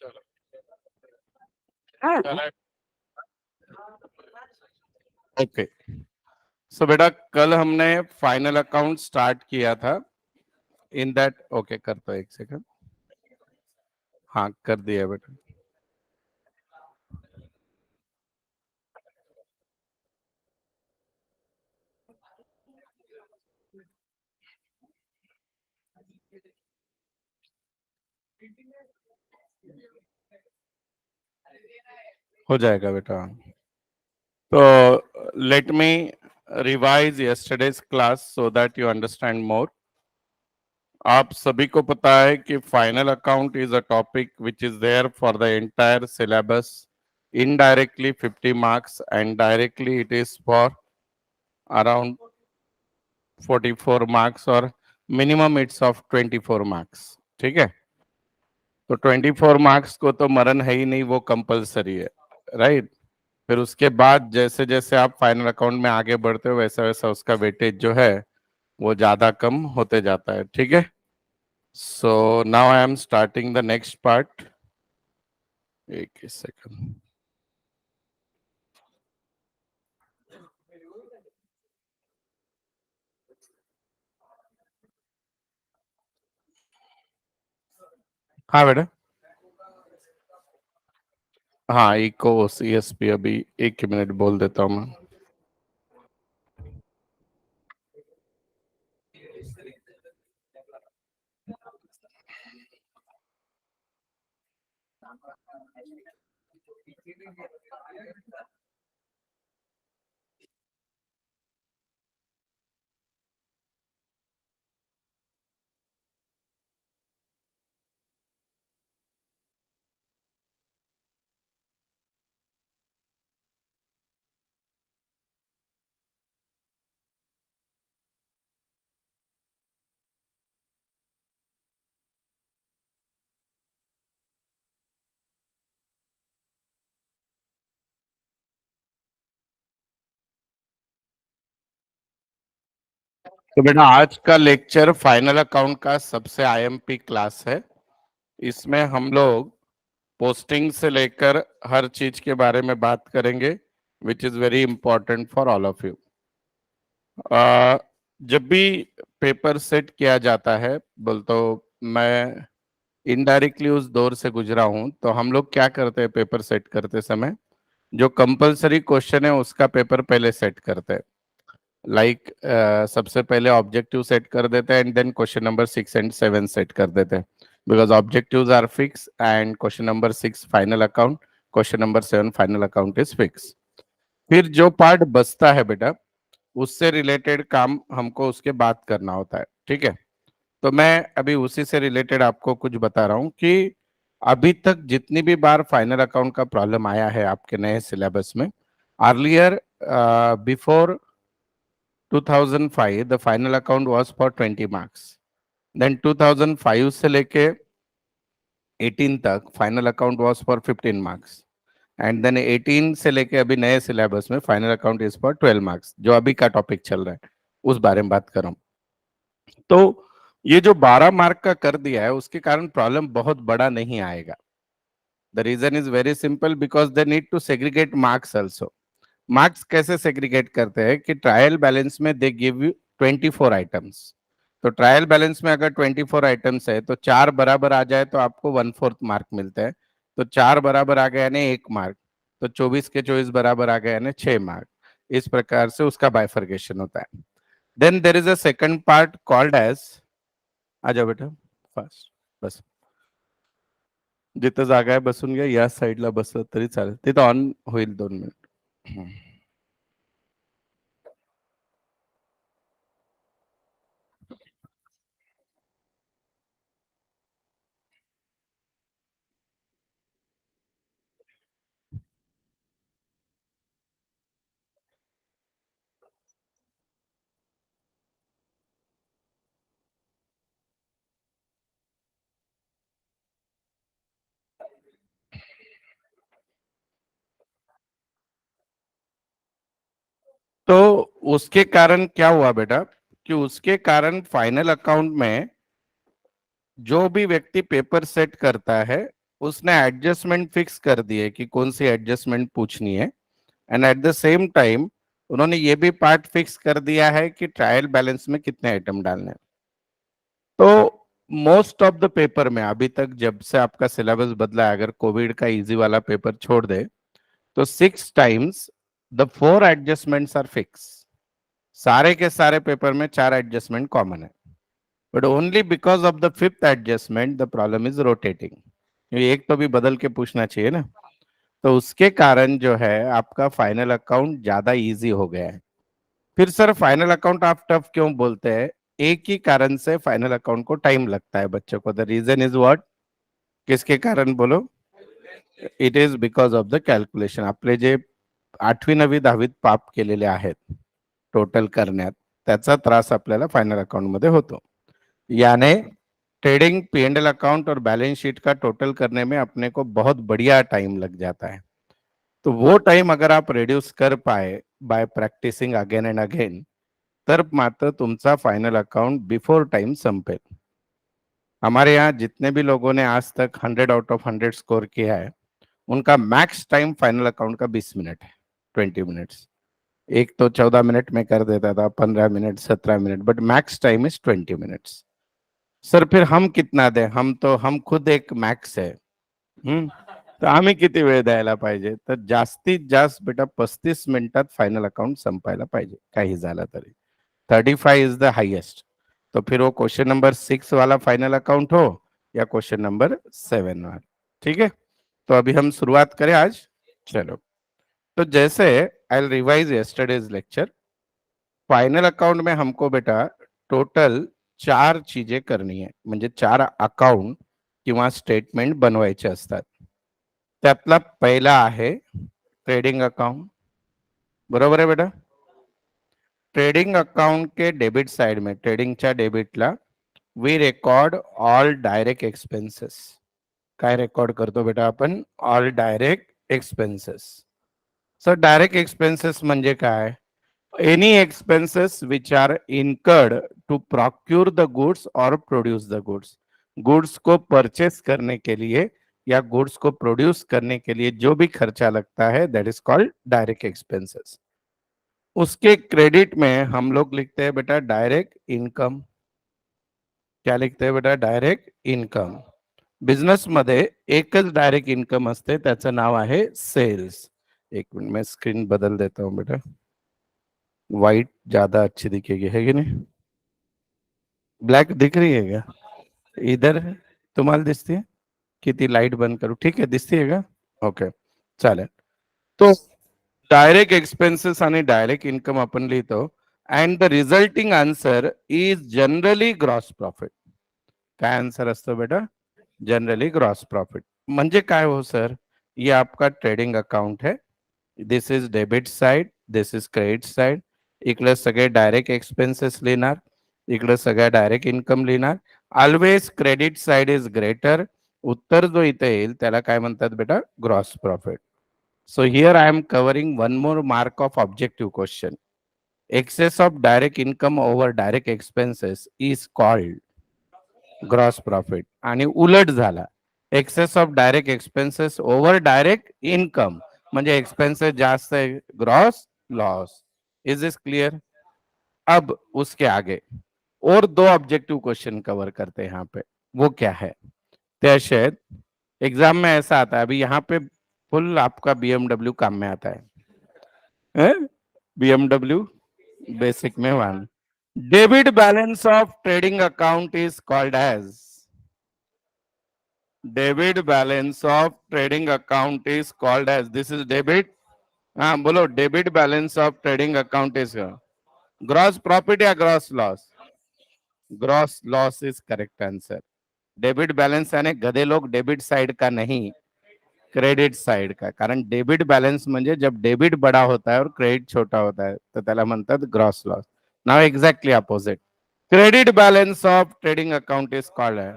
चलो ओके। सो बेटा कल हमने फाइनल अकाउंट स्टार्ट किया था। इन दैट ओके कर दो एक सेकंड। हाँ कर दिया बेटा। हो जाएगा बेटा। तो let me revise yesterday's class so that you understand more. आप सभी को पता है कि final account is a topic which is there for the entire syllabus. Indirectly 50 marks and directly it is for around 44 marks और minimum it's of 24 marks. ठीक है। तो 24 मार्क्स को तो मरण है ही नहीं, वो कंपलसरी है, राइट। फिर उसके बाद जैसे जैसे आप फाइनल अकाउंट में आगे बढ़ते हो वैसा वैसा उसका वेटेज जो है वो ज्यादा कम होते जाता है। ठीक है। So now I am starting the next part. एक ही सेकंड। हाँ बेटा। हाँ इको सीएसपी अभी एक ही मिनट बोल देता हूँ मैं। तो बेटा आज का लेक्चर फाइनल अकाउंट का सबसे आईएमपी क्लास है। इसमें हम लोग पोस्टिंग से लेकर हर चीज के बारे में बात करेंगे which is very important for all of you. जब भी पेपर सेट किया जाता है बोल तो मैं इनडायरेक्टली उस दौर से गुजरा हूं, तो हम लोग क्या करते हैं पेपर सेट करते समय जो कंपलसरी क्वेश्चन है उसका पेपर पहले सेट करते हैं। लाइक सबसे पहले ऑब्जेक्टिव सेट कर देते हैं and then question number 6 and 7 set कर देते हैं because objectives are fix and question number 6 final account, question number 7 final account is fix. फिर जो पार्ट बचता है बेटा उससे रिलेटेड काम हमको उसके बाद करना होता है। ठीक है। तो मैं अभी उसी से रिलेटेड आपको कुछ बता रहा हूँ कि अभी तक जितनी भी बार फाइनल अकाउंट का प्रॉब्लम आया है आपके नए सिलेबस में, earlier before 2005 the final account was for 20 marks. Then 2005 से लेके 18 तक final account was for 15 marks and then 18 से लेके अभी नए सिलेबस में final account is for 12 marks, जो अभी का टॉपिक चल रहा है उस बारे में बात कर रहा हूँ। तो ये जो 12 मार्क का कर दिया है उसके कारण प्रॉब्लम बहुत बड़ा नहीं आएगा। The reason is very simple because they need to segregate marks also. Marks कैसे सेग्रीगेट करते हैं कि ट्रायल बैलेंस में दे गिव यू 24 आइटम्स। तो ट्रायल बैलेंस में अगर 24 आइटम्स है तो चार बराबर आ जाए तो आपको 1/4 मार्क मिलता है। तो चार बराबर आ गया यानी 1 मार्क। तो 24 के 24 बराबर आ गया यानी 6 मार्क। इस प्रकार से उसका बाइफर्केशन होता है। Then there is a second part called as, आ जाओ बेटा फास्ट बस, जिथं जागा आहे बसून घ्या, या साईडला बसलं तरी चालेल, तिथं ऑन होईल 2 मिनिट। तो उसके कारण क्या हुआ बेटा कि उसके कारण फाइनल अकाउंट में जो भी व्यक्ति पेपर सेट करता है उसने एडजस्टमेंट फिक्स कर दिए कि कौन सी एडजस्टमेंट पूछनी है, and at the same time उन्होंने ये भी पार्ट फिक्स कर दिया है कि ट्रायल बैलेंस में कितने आइटम डालने हैं। तो मोस्ट ऑफ द पेपर में अभी तक जब से आपका सिलेबस बदला है, अगर कोविड का इजी वाला पेपर छोड़ दे, तो 6 times the 4 adjustments are fix. सारे के सारे पेपर में 4 एडजस्टमेंट कॉमन है, but only because of the fifth adjustment the problem is rotating. एक तो भी बदल के पूछना चाहिए ना, तो उसके कारण जो है आपका फाइनल अकाउंट ज्यादा इजी हो गया है। फिर सर फाइनल अकाउंट आप टफ क्यों बोलते हैं? एक ही कारण से फाइनल अकाउंट को टाइम लगता है बच्चों को। The reason is what? किसके कारण बोलो? It is because of the calculation. आपले जे 8वी 9वी 10वीत पाप केलेले आहेत टोटल करण्यात, त्याचा त्रास आपल्याला फाइनल अकाउंट मध्ये होतो। यानी ट्रेडिंग पी&एल अकाउंट और बैलेंस शीट का टोटल करने में अपने को बहुत बढ़िया टाइम लग जाता है। तो वो टाइम अगर आप रिड्यूस कर पाए by practising again and again, तर मात्र तुमचा फाइनल अकाउंट बिफोर टाइम संपेल। हमारे यहाँ जितने भी लोगों ने आज तक 100 आउट ऑफ 100 स्कोर किया है, उनका मैक्स टाइम फाइनल अकाउंट का 20 मिनट है, 20 मिनट्स। एक तो 14 मिनट में कर देता था, 15 minute, 17 minute, but max time is 20 minutes. Sir फिर हम कितना दें? हम खुद एक मॅक्स आहे। तर आम्ही किती वेळ द्यायला पाहिजे? तर जास्तीत जास्त बेटा 35 मिनिटात फाइनल अकाउंट संपायला पाहिजे, काही झालं तरी। 35 इज द हाईएस्ट। तो फिर वो क्वेश्चन नंबर 6 वाला फाइनल अकाउंट हो या क्वेश्चन नंबर 7 वाला। ठीक है, तो अभी हम शुरुआत करें आज। चलो, तो जैसे I revise yesterday's lecture. Final account में हमको बेटा टोटल 4 चीजें करनी है, म्हणजे 4 अकाउंट किंवा स्टेटमेंट बनवायचे असतात। त्यातला पहिला आहे ट्रेडिंग अकाउंट। बरोबर आहे बेटा? ट्रेडिंग अकाउंट के डेबिट साइड में, ट्रेडिंगच्या डेबिटला we record all direct expenses. काय रेकॉर्ड करतो बेटा आपण? All direct expenses. Sir direct expenses म्हणजे काय? Any expenses which are incurred to procure the goods or produce the goods. Goods को परचेस करने के लिए या गुड्स को प्रोड्यूस करने के लिए जो भी खर्चा लगता है, that is called direct expenses. उसके क्रेडिट में हम लोग लिखते हैं बेटा डायरेक्ट इनकम। क्या लिखते हैं बेटा? Direct income. बिझनेस मध्ये एकच डायरेक्ट इनकम असते, त्याचं नाव आहे सेल्स। एक मिनट मैं स्क्रीन बदल देता हूं बेटा, व्हाइट ज्यादा अच्छी दिखेगी, है कि नहीं? ब्लैक दिख रही है क्या? इधर तुम्हाला दिसते? किती लाईट बंद करू? ठीक आहे, दिसते का? ओके, चालेल। तो डायरेक्ट एक्सपेन्सेस आणि डायरेक्ट इन्कम आपण लिहितो, and the resulting answer is generally gross profit. काय आन्सर असतो बेटा? Generally gross profit. म्हणजे काय हो सर? ये आपका ट्रेडिंग अकाउंट है, this is debit side, this is credit side. इकडे सगळे डायरेक्ट एक्सपेन्सेस लिहिणार, इकडे सगळ्या डायरेक्ट इन्कम लिहिणार। Always credit side is greater. उत्तर जो इथे येईल त्याला काय म्हणतात बेटा? Gross profit. So here I am covering one more mark of objective question. Excess of direct income over direct expenses is called gross profit. आणि उलट झाला, excess of direct expenses over direct income म्हणजे expenses जास्त है, gross loss. Is this clear? अब उसके आगे और 2 ऑब्जेक्टिव क्वेश्चन कवर करते हैं यहाँ पे। वो क्या है? तो शायद एग्जाम में ऐसा आता है, अभी यहाँ पे फुल आपका बीएमडब्ल्यू काम में आता है। बीएमडब्ल्यू बेसिक में 1। Debit balance of trading account is called as, debit balance of trading account is called as, this is debit. हाँ बोलो, debit balance of trading account is gross profit या gross loss? Gross loss is correct answer. Debit balance यानी गधे लोग debit side का नहीं, credit side का। कारण डेबिट बैलेंस म्हणजे जब डेबिट बड़ा होता है और क्रेडिट छोटा होता है तो त्याला म्हणतात gross loss. Now exactly opposite, credit balance of trading account is called है।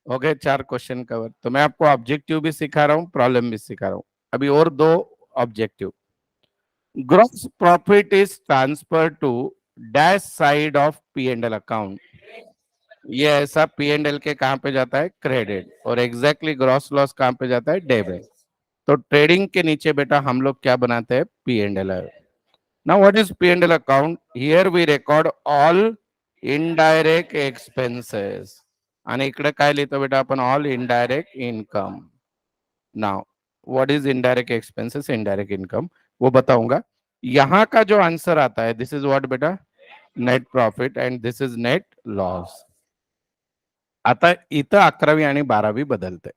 हो गए 4 क्वेश्चन कवर। तो मैं आपको ऑब्जेक्टिव भी सिखा रहा हूँ, प्रॉब्लम भी सिखा रहा हूँ। अभी और 2 objective. Gross profit is transfer to dash side of P and L account. ये ऐसा पी एंड एल के कहाँ पे जाता है, क्रेडिट, और एग्जैक्टली ग्रॉस लॉस कहाँ पे जाता है, डेबिट। तो ट्रेडिंग के नीचे बेटा हम लोग क्या बनाते हैं, P and L. Now what is P and L account, here we record all indirect expenses, आणि इकडे काय लिहितो बेटा आपण, all indirect income. Now what is indirect expenses, indirect income, वो बताऊंगा। यहाँ का जो आंसर आता है, दिस इज व्हाट बेटा, net profit, and this is net loss. आता इथं 11वी आणि 12वी बदलते,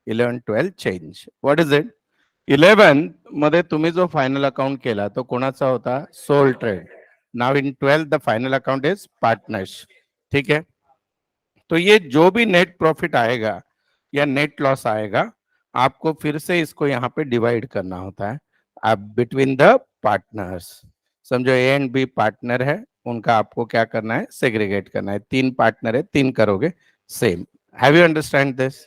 11 12 चेंज, व्हाट इज इट, 11 मध्ये तुम्ही जो फायनल अकाउंट केला तो कोणाचा होता, sole trade. Now in 12 the final account is partners, ठीक है। तो ये जो भी नेट प्रॉफिट आएगा या नेट लॉस आएगा, आपको फिर से इसको यहाँ पे डिवाइड करना होता है, आप बिटवीन द पार्टनर्स। समझो ए एंड बी पार्टनर है, उनका आपको क्या करना है, सेग्रीगेट करना है। तीन पार्टनर है, तीन करोगे same. Have you understand this.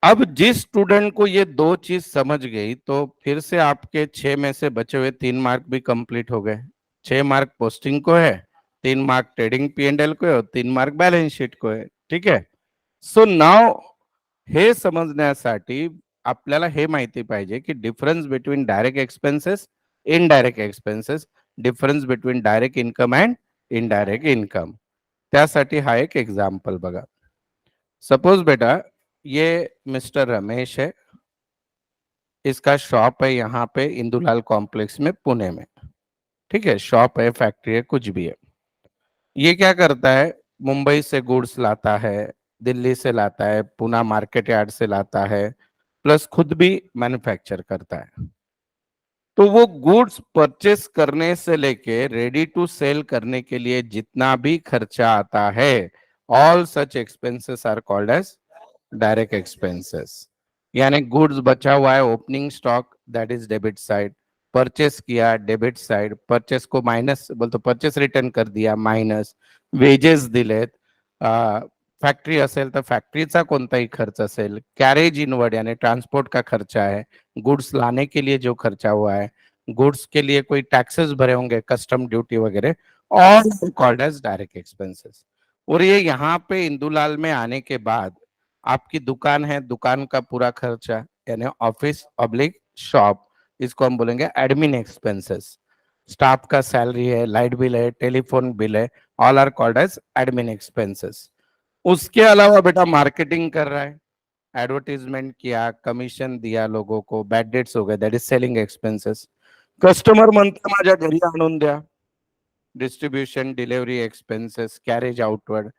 अब जिस स्टूडेंट को ये दो चीज समझ गई, तो फिर से आपके 6 में से बचे हुए 3 मार्क भी कंप्लीट हो गए। 6 मार्क पोस्टिंग को है, 3 mark trading P and L को है, और 3 मार्क बैलेंस शीट को है, ठीक है। सो नाव हे समजण्यासाठी आपल्याला हे माहिती पाहिजे की difference between direct expenses, indirect expenses, difference between direct income and indirect income. त्यासाठी हा एक एग्जाम्पल बघा। सपोज बेटा ये मिस्टर रमेश है, इसका शॉप है यहाँ पे इंदुलाल कॉम्प्लेक्स में पुणे में, ठीक है। शॉप है, फैक्ट्री है, कुछ भी है। ये क्या करता है, मुंबई से गुड्स लाता है, दिल्ली से लाता है, पुणे मार्केट यार्ड से लाता है, प्लस खुद भी मैन्युफैक्चर करता है। तो वो गुड्स परचेस करने से लेके रेडी टू सेल करने के लिए जितना भी खर्चा आता है, all such expenses are called as direct expenses. यानी गुड्स बचा हुआ है, opening stock, that is debit side. Purchase किया, डेबिट साइड। परचेस को माइनस बोलतो, परचेस रिटर्न कर दिया, माइनस। वेजेस दिलेत, फॅक्टरी असेल तर फॅक्टरीचा कोणताही खर्च असेल, कॅरेज इनवर्ड यानी ट्रांसपोर्ट का खर्चा है, गुड्स लाने के लिए जो खर्चा हुआ है, गुड्स के लिए कोई टैक्सेस भरे होंगे, कस्टम ड्यूटी वगैरह, all called as direct expenses. और ये यहाँ पे इंदुलाल में आने के बाद आपकी दुकान है, दुकान का पूरा खर्चा यानी ऑफिस ऑब्लिक शॉप, इसको हम बोलेंगे एडमिन एक्सपेंसेस। स्टाफ का सैलरी है, लाइट बिल है, टेलीफोन बिल है, all are called as admin expenses. उसके अलावा बेटा मार्केटिंग कर रहा है, एडवर्टीजमेंट किया, कमीशन दिया लोगों को, बैड डेट्स हो गए, that is selling expenses. Customer म्हणते माझ्या घरी आणून द्या, distribution delivery expenses, carriage outward.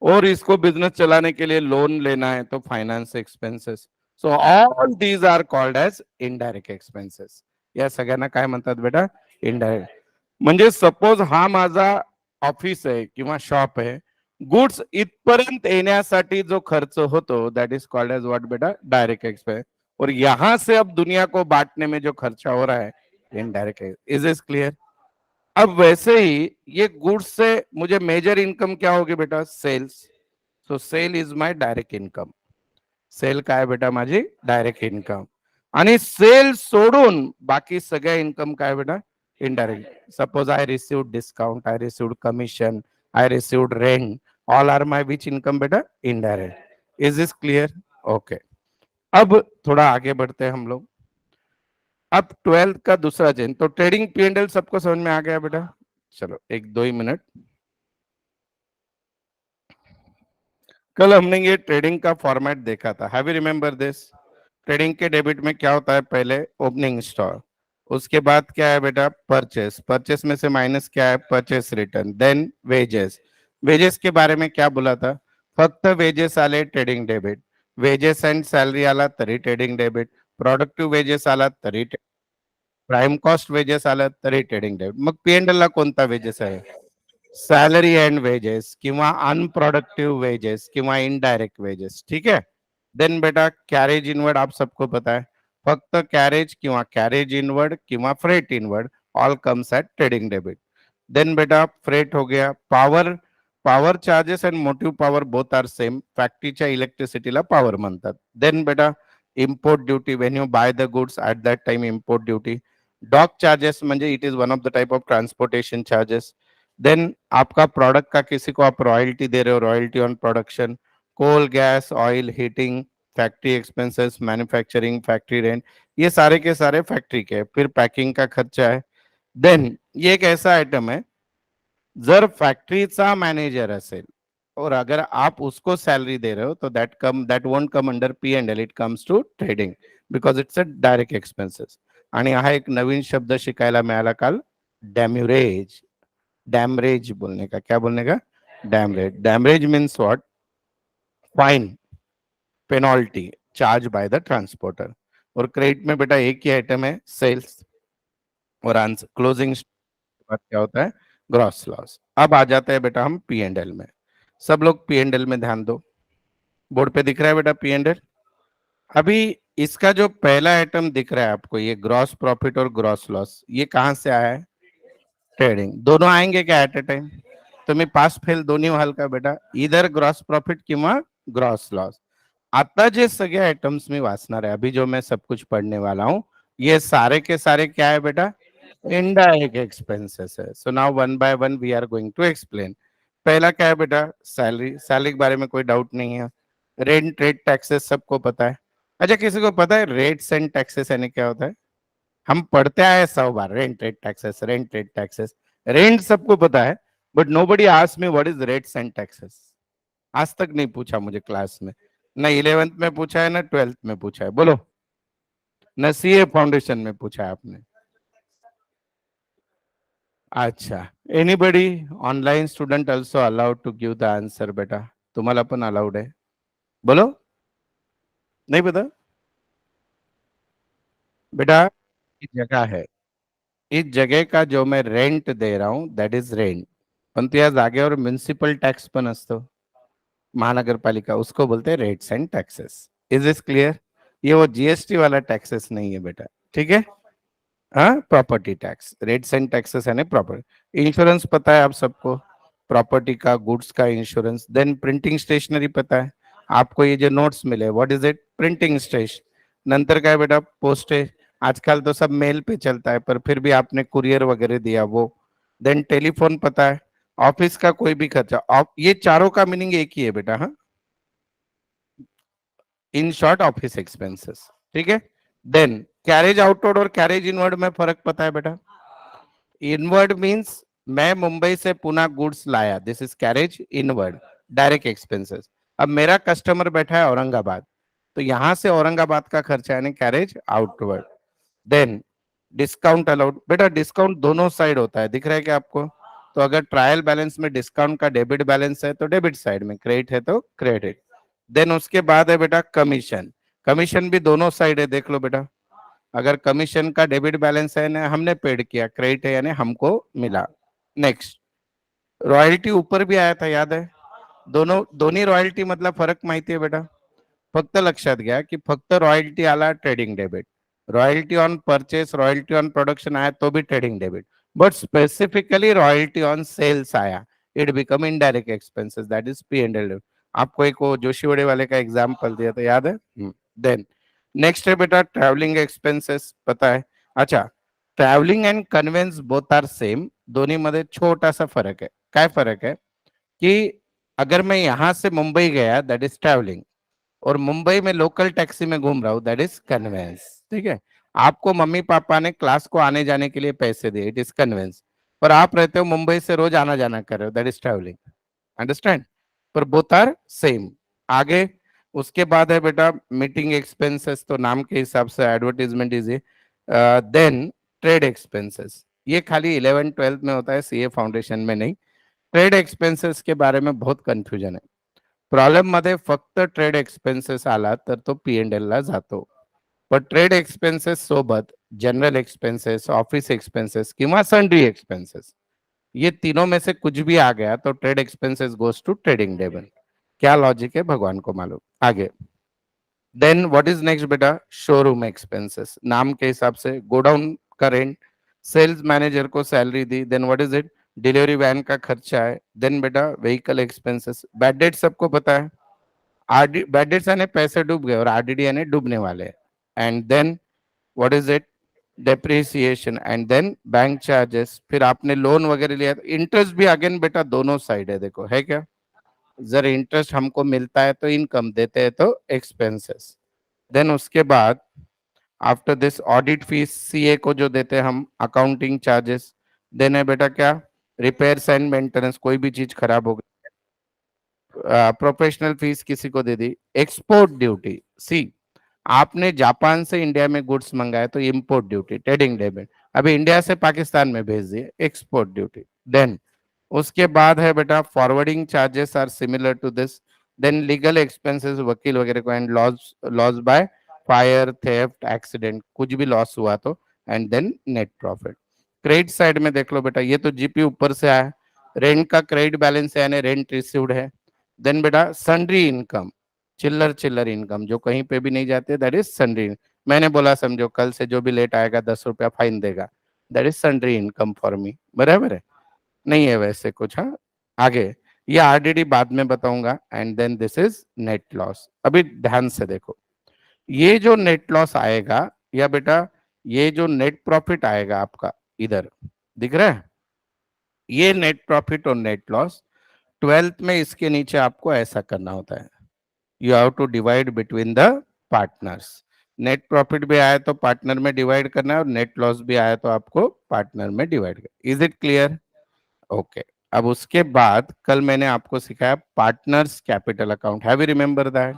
और इसको बिजनेस चलाने के लिए लोन लेना है तो finance expenses. So all these are called as indirect expenses. या सगळ्यांना काय म्हणतात बेटा, इनडायरेक्ट। म्हणजे सपोज हा माझा ऑफिस आहे किंवा शॉप आहे, गुड्स इथपर्यंत येण्यासाठी जो खर्च होतो, that is called as what बेटा, डायरेक्ट एक्सपेंस। और यहां से अब दुनिया को बांटने में जो खर्चा हो रहा है, इनडायरेक्ट। Is is clear. अब वैसे ही ये गुड्स से मुझे मेजर इनकम क्या होगी बेटा, sales. So sale is my direct income. Sale काय बेटा, माझी डायरेक्ट इनकम। आणि सेल सोडून बाकी सगळ्या इनकम काय बेटा, indirect. Suppose I receive discount, I receive commission, I receive rent, all are my which income बेटा, indirect. Is this clear. Okay, अब थोड़ा आगे बढ़ते हैं हम लोग। अब 12th का दूसरा चेंज, तो ट्रेडिंग पी एंड एल सबको समझ में आ गया बेटा। चलो एक दो ही मिनट। कल हमने ये ट्रेडिंग का फॉर्मेट देखा था, have you remember this. Trading के डेबिट में क्या होता है, पहले ओपनिंग स्टॉक, उसके बाद क्या है बेटा, परचेस। परचेस में से माइनस क्या है, purchase return, then wages. Wages के बारे में क्या बोला था, फक्त वेजेस आले trading debit, wages and salary आला तरी ट्रेडिंग डेबिट, प्रोडक्टिव्ह वेजेस आला तरी, प्राइम कॉस्ट वेजेस आला तरी ट्रेडिंग डेबिट। मग पीएनएल ला कोणता वेजेस आहे, सॅलरी अँड वेजेस किंवा अनप्रोडक्टिव वेजेस किंवा इनडायरेक्ट वेजेस, ठीक है। देन बेटा कैरेज इनवर्ड, आप सबको पता है, फक्त कैरेज किंवा कैरेज इनवर्ड किंवा freight inward, all comes at trading debit. Then बेटा फ्रेट हो गया, power, power charges and motive power both are same, फॅक्टरीच्या इलेक्ट्रिसिटीला पॉवर म्हणतात। देन बेटा import duty, when you buy the goods at that time import duty. Dock charges म्हणजे it is one of the type of transportation charges. Then आपका product का किसी को आप रॉयल्टी दे रहे हो, royalty on production, coal, gas, oil, heating, factory expenses, manufacturing, factory rent, ये सारे के सारे फैक्ट्री के। फिर पैकिंग का खर्चा है। देन ये एक ऐसा आइटम है, जर फॅक्टरीचा मॅनेजर असेल और अगर आप उसको सॅलरी दे रहे हो तो that won't come under P and L, it comes to trading because it's a direct expenses. आणि हा एक नवीन शब्द शिकायला मिळाला काल, डॅम्युरेज. डॅमरेज बोलने का, क्या बोलने का, demurrage. Demurrage means what, fine, penalty charge by the transporter. और क्रेडिट में बेटा एक ही आइटम है, सेल्स, और आंसर क्लोजिंग क्या होता है, ग्रॉस लॉस. अब आ जाते हैं बेटा हम पी एंड एल में. सब लोग पी एंड एल में ध्यान दो. बोर्ड पे दिख रहा है बेटा पी एंड एल. अभी इसका जो पहला आइटम दिख रहा है आपको, ये ग्रॉस प्रॉफिट और ग्रॉस लॉस, ये कहां से आया है, ट्रेडिंग. दोनों आएंगे क्या एट ए टाइम, तुम्ही पास फेल दोन्ही व्हाल का बेटा, इधर ग्रॉस प्रॉफिट किंवा ग्रॉस लॉस. आता जे सगळे आइटम्स मी वाचणार आहे, अभी जो मैं सब कुछ पढ़ने वाला हूं, ये सारे के सारे क्या है बेटा, इनडायरेक्ट एक्सपेंसेस है. So now one by one we are going to explain. पहला क्या है बेटा, सैलरी. सैलरी के बारे में कोई डाउट नहीं है. रेंट, रेट, टैक्सेस सबको पता है. अच्छा, किसी को पता है रेट्स एंड टैक्सेस यानी क्या होता है? हम पढ़ते आए 100 बार, rent, rate, taxes, rent, rate, taxes. Rent सबको पता है, but nobody asked me what is rates and taxes. आज तक नहीं पूछा मुझे क्लास में, ना 11th में पूछा है ना 12th में पूछा है. बोलो, न सीए फाउंडेशन में पूछा है आपने. अच्छा, anybody online student also allowed to give the answer बेटा, तुम्हाला पण अलाउड है. बोलो, नहीं पता बेटा. इस जगह है, इस जगह का जो मैं रेंट दे रहा हूं दैट इज रेंट. पण या जागेवर म्युनिसिपल टॅक्स पण असतो, महानगरपालिका, उसको बोलते हैं rates and taxes. Is this clear? ये वो जीएसटी वाला टैक्सेस नहीं है बेटा, ठीक है. हाँ, property tax, rates and taxes यानी प्रॉपर्टी. इंश्योरेंस पता है आप सबको, प्रॉपर्टी का, गुड्स का इंश्योरेंस. देन प्रिंटिंग स्टेशनरी पता है आपको, ये जो नोट्स मिले व्हाट इज इट, प्रिंटिंग स्टेश. नंतर काय बेटा, पोस्टेज. आजकल तो सब मेल पे चलता है, पर फिर भी आपने कुरियर वगैरह दिया वो. देन टेलीफोन पता है, ऑफिस का कोई भी खर्चा. ये चारों का मीनिंग एक ही है बेटा. हाँ, इन शॉर्ट ऑफिस एक्सपेंसेस, ठीक है. देन कैरेज आउटवर्ड और कैरेज इनवर्ड में फर्क पता है बेटा. इनवर्ड मींस मैं मुंबई से पुणे गुड्स लाया, this is carriage inward, direct expenses. अब मेरा कस्टमर बैठा है औरंगाबाद, तो यहां से औरंगाबाद का खर्चा यानी carriage outward. Then discount allowed बेटा, डिस्काउंट दोनों साइड होता है, दिख रहा है क्या आपको? तो अगर ट्रायल बैलेंस में डिस्काउंट का डेबिट बैलेंस है तो डेबिट साइड में, क्रेडिट है तो क्रेडिट. देन उसके बाद है बेटा कमीशन. कमीशन भी दोनों साइड है, देख लो बेटा. अगर कमीशन का डेबिट बैलेंस है ना, हमने पेड किया, क्रेडिट है यानी हमको मिला. नेक्स्ट, रॉयल्टी ऊपर भी आया था, याद है? दोन्ही रॉयल्टी मधला फरक माहिती आहे बेटा? फक्त लक्षात घ्या की फक्त रॉयल्टी आला trading debit, royalty on purchase, royalty on production आया तो भी trading debit, but specifically royalty on sales आया, it become indirect expenses, that is P and L. आपको एक वो जोशीवड़े वाले का एग्जाम्पल दिया था, याद है? देन नेक्स्ट है बेटा ट्रैवलिंग एक्सपेंसेस, पता है? अच्छा, travelling and conveyance both are same, दोन्ही मध्ये छोटा सा फरक है. काय फरक है कि अगर मैं यहां से मुंबई गया दैट इज ट्रैवलिंग, और मुंबई में लोकल टैक्सी में घूम रहा हूं दैट इज कन्वेंस, ठीक है. आपको मम्मी पापा ने क्लास को आने जाने के लिए पैसे दिए, इट इज कन्वेंस. पर आप रहते हो मुंबई से, रोज आना जाना कर रहे हो, दैट इज ट्रैवलिंग. अंडरस्टैंड? पर बोथ आर सेम. आगे उसके बाद है बेटा मीटिंग एक्सपेंसेस, तो नाम के हिसाब से advertisement is. Then trade expenses, ये खाली 11th 12th में होता है, सीए फाउंडेशन में नहीं. ट्रेड एक्सपेंसेस के बारे में बहुत कन्फ्युजन आहे. प्रॉब्लेम मध्ये फक्त ट्रेड एक्सपेंसेस आला तर तो पी एंड एल ला जातो, पण ट्रेड एक्सपेंसेस सोबत जनरल एक्सपेंसेस, ऑफिस एक्सपेंसेस किंवा सन्ड्री एक्सपेंसेस, ये तीनों में से कुछ भी आ गया तो trade expenses goes to trading debit. क्या लॉजिक है भगवान को मालूम. आगे देन व्हाट इज नेक्स्ट बेटा, शोरूम एक्सपेंसेस. नाम के हिसाब से गोडाउन का रेंट, सेल्स मैनेजर को सैलरी दी. Then what is it, delivery van का खर्चा है. देन बेटा व्हीकल एक्सपेंसेस. बैड डेट सबको पता है, आरडी बैड डेट्स यानी पैसे डूब गए और आरडीडी यानी डूबने वाले. And then what is it, depreciation and then bank charges, फिर आपने लोन वगैरह लिया तो इंटरेस्ट भी अगेन बेटा दोनों साइड है, देखो है क्या, जर इंटरेस्ट हमको मिलता है तो इनकम, देते हैं तो एक्सपेंसेस। देन उसके बाद after this audit fees, CA को जो देते हैं हम, अकाउंटिंग चार्जेस, देन है बेटा क्या, रिपेयर्स एंड मेंटेनेंस, कोई भी चीज खराब हो गई, प्रोफेशनल फीस किसी को दे दी, एक्सपोर्ट ड्यूटी, सी आपने जापान से इंडिया में गुड्स मंगाए तो इंपोर्ट ड्यूटी, ट्रेडिंग डेबिट, अभी इंडिया से पाकिस्तान में भेज दिए, एक्सपोर्ट ड्यूटी। देन उसके बाद है बेटा forwarding charges are similar to this, then legal expenses, वकील वगैरह को, and loss, loss by fire, theft, accident, कुछ भी लॉस हुआ तो, and then net profit. Credit side में देख लो बेटा, ये तो जीपी ऊपर से आया, रेंट का क्रेडिट बैलेंस है यानी रेंट रिसीव्ड है। देन बेटा सन्ड्री इनकम, चिल्लर चिल्लर इनकम जो कहीं पे भी नहीं जाते, दैट इज सन्ड्री। मैंने बोला समझो, कल से जो भी लेट आएगा 10 रुपया फाइन देगा, that is sundry income for me, बराबर है, नहीं है वैसे कुछ। हाँ आगे, ये आरडीडी बाद में बताऊंगा, and then this is net loss. अभी ध्यान से देखो, ये जो नेट लॉस आएगा, या बेटा ये जो नेट प्रॉफिट आएगा आपका, इधर दिख रहा है, ये नेट प्रॉफिट और नेट लॉस, ट्वेल्थ में इसके नीचे आपको ऐसा करना होता है, you have to divide between the partners. Net profit भी आया तो पार्टनर में डिवाइड करना है, और नेट लॉस भी आया तो आपको पार्टनर में डिवाइड करना। Is it clear? ओके। अब उसके बाद कल मैंने आपको सिखाया partners capital account, have you remember that?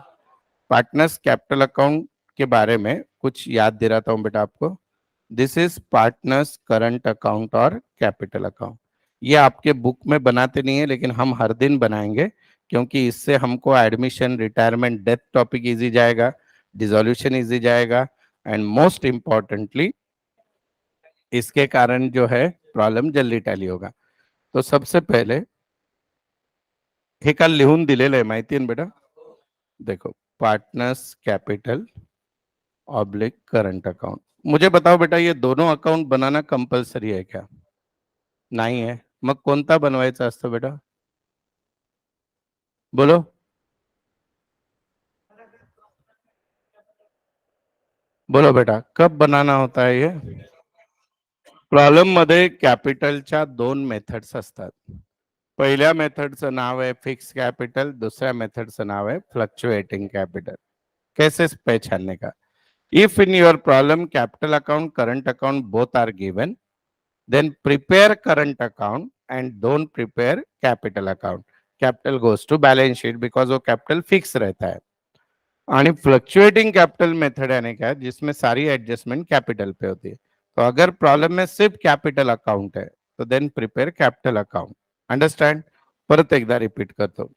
Partners capital account के बारे में कुछ याद दिलाता हूं बेटा आपको। This is partners current account और कैपिटल अकाउंट। ये आपके बुक में बनाते नहीं है, लेकिन हम हर दिन बनाएंगे, क्योंकि इससे हमको admission, retirement, death topic easy जाएगा, डिसोल्यूशन इजी जाएगा, एंड मोस्ट इम्पॉर्टेंटली इसके कारण जो है प्रॉब्लम जल्दी टैली होगा। तो सबसे पहले हे काल लिहून दिलेलं आहे माहिती आहे ना बेटा, देखो partners capital oblique current account. मुझे बताओ बेटा, ये दोनों अकाउंट बनाना कंपल्सरी है क्या? नाही आहे, मग कोणता बनवायचा असतो बेटा? बोलो। बोलो बेटा, कब बनाना होता है ये? प्रॉब्लेम मध्ये कॅपिटलच्या दोन मेथड्स असतात। पहिल्या मेथडचं नाव आहे फिक्स कैपिटल, दूसऱ्या मेथडचं नाव आहे फ्लक्चुएटिंग कैपिटल। कैसे पहचानने का? If in your problem capital account, current account both are given, then prepare current account and don't prepare capital account. Capital goes to balance sheet because वो capital fix रहता है। आणि fluctuating capital method यानी क्या, जिसमें सारी adjustment capital पे होती है। तो अगर प्रॉब्लम में सिर्फ कैपिटल अकाउंट है तो then prepare capital account. Understand? परत एकदा रिपीट करतो।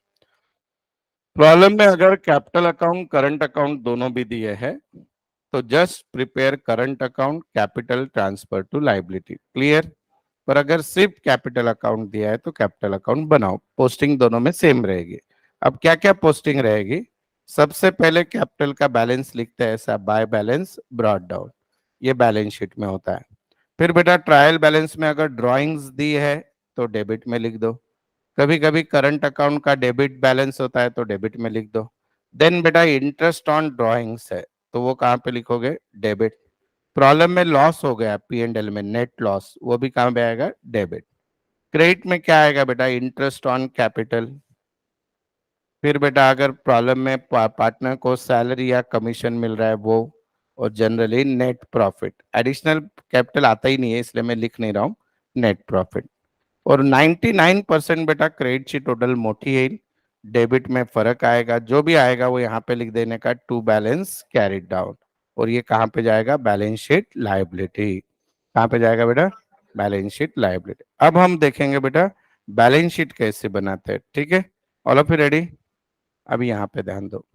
प्रॉब्लम में अगर कैपिटल अकाउंट, करंट अकाउंट दोनों भी दिए हैं तो just prepare current account, capital transfer to liability. Clear? पर अगर सिर्फ कैपिटल अकाउंट दिया है तो कैपिटल अकाउंट बनाओ, पोस्टिंग दोनों में सेम रहेगी। अब क्या क्या पोस्टिंग रहेगी? सबसे पहले कैपिटल का बैलेंस लिखते हैं ऐसा, बाय बैलेंस ब्रॉट डाउन, ये बैलेंस शीट में होता है। फिर बेटा ट्रायल बैलेंस में अगर ड्रॉइंग्स दी है तो डेबिट में लिख दो, कभी कभी करंट अकाउंट का डेबिट बैलेंस होता है तो डेबिट में लिख दो। देन बेटा इंटरेस्ट ऑन ड्रॉइंग्स है तो वो कहाँ पे लिखोगे? डेबिट। प्रॉब्लम में लॉस हो गया पी एंड एल में, नेट लॉस, वो भी कहाँ पे आएगा? डेबिट। क्रेडिट में क्या आएगा बेटा? Interest on capital. फिर बेटा अगर प्रॉब्लम में पार्टनर को सैलरी या कमीशन मिल रहा है वो, और generally net profit, additional capital आता ही नहीं है इसलिए मैं लिख नहीं रहा हूँ, नेट प्रॉफिट। और 99% बेटा क्रेडिट ची टोटल मोठी येईल, डेबिट में फर्क आएगा, जो भी आएगा वो यहाँ पे लिख देने का, टू बैलेंस कैरिड डाउन। और ये कहाँ पे जाएगा? Balance sheet liability. कहाँ पे जाएगा बेटा? Balance sheet liability. अब हम देखेंगे बेटा बैलेंस शीट कैसे बनाते हैं, ठीक है? All of you ready? अभी यहाँ पे ध्यान दो,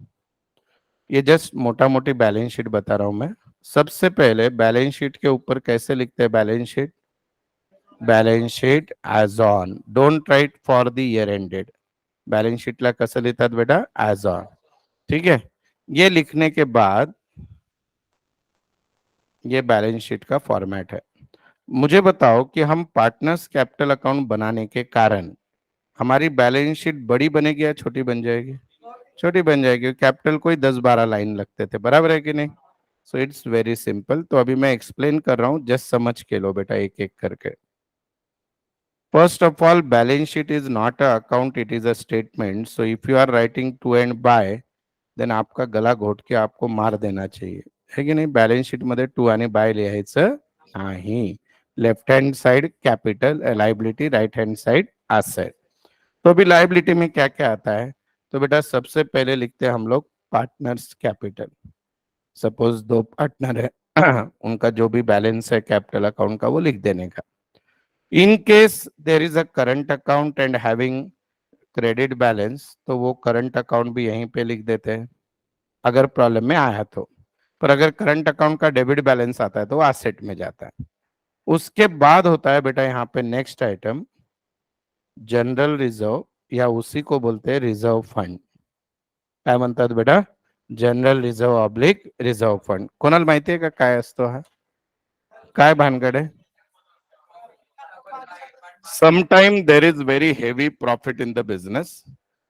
ये जस्ट मोटा मोटी बैलेंस शीट बता रहा हूं मैं। सबसे पहले बैलेंस शीट के ऊपर कैसे लिखते हैं balance sheet? Balance sheet as on, don't write for the year ended. Balance शीटला कसं लिहितात बेटा? ॲज ऑन, ठीक है? ये लिखने के बाद ये बैलेंस शीट का फॉर्मेट है। मुझे बताओ कि हम पार्टनर्स कैपिटल अकाउंट बनाने के कारण हमारी बैलेंस शीट बड़ी बनेगी या छोटी बन जाएगी? छोटी बन जाएगी। कैपिटल कोई 10-12 लाइन लगते थे, बराबर है कि नहीं? So it's very simple. तो अभी मैं एक्सप्लेन कर रहा हूँ, जस्ट समझ के लो बेटा एक एक करके। First of all, balance sheet is not a account, it is a statement. So if you are writing to and by, then आपका गला घोट के आपको मार देना चाहिए, है की नाही? बॅलन्स शीट मध्ये टू आणि बाय लिहायचं नाही. Left hand side capital liability, right hand side asset. तो अभी लाइबिलिटी में क्या क्या आता है? तो बेटा सबसे पहले लिखते हैं हम लोग पार्टनर्स कैपिटल। सपोज दो पार्टनर है उनका जो भी बैलेंस है कैपिटल अकाउंट का वो लिख देने का। In case there is a current account and having credit balance, तो वो करंट अकाउंट भी यहीं पे लिख देते हैं अगर प्रॉब्लम में आया तो। पर अगर करंट अकाउंट का डेबिट बैलेंस आता है तो वो एसेट में जाता है। उसके बाद होता है बेटा यहाँ पे नेक्स्ट आइटम जनरल रिजर्व, या उसी को बोलते हैं रिजर्व फंड। काय म्हणतात बेटा? General reserve oblique reserve fund. कोणाला माहिती आहे का काय असतो हा? काय भानगड आहे? Sometime there is very heavy profit in the business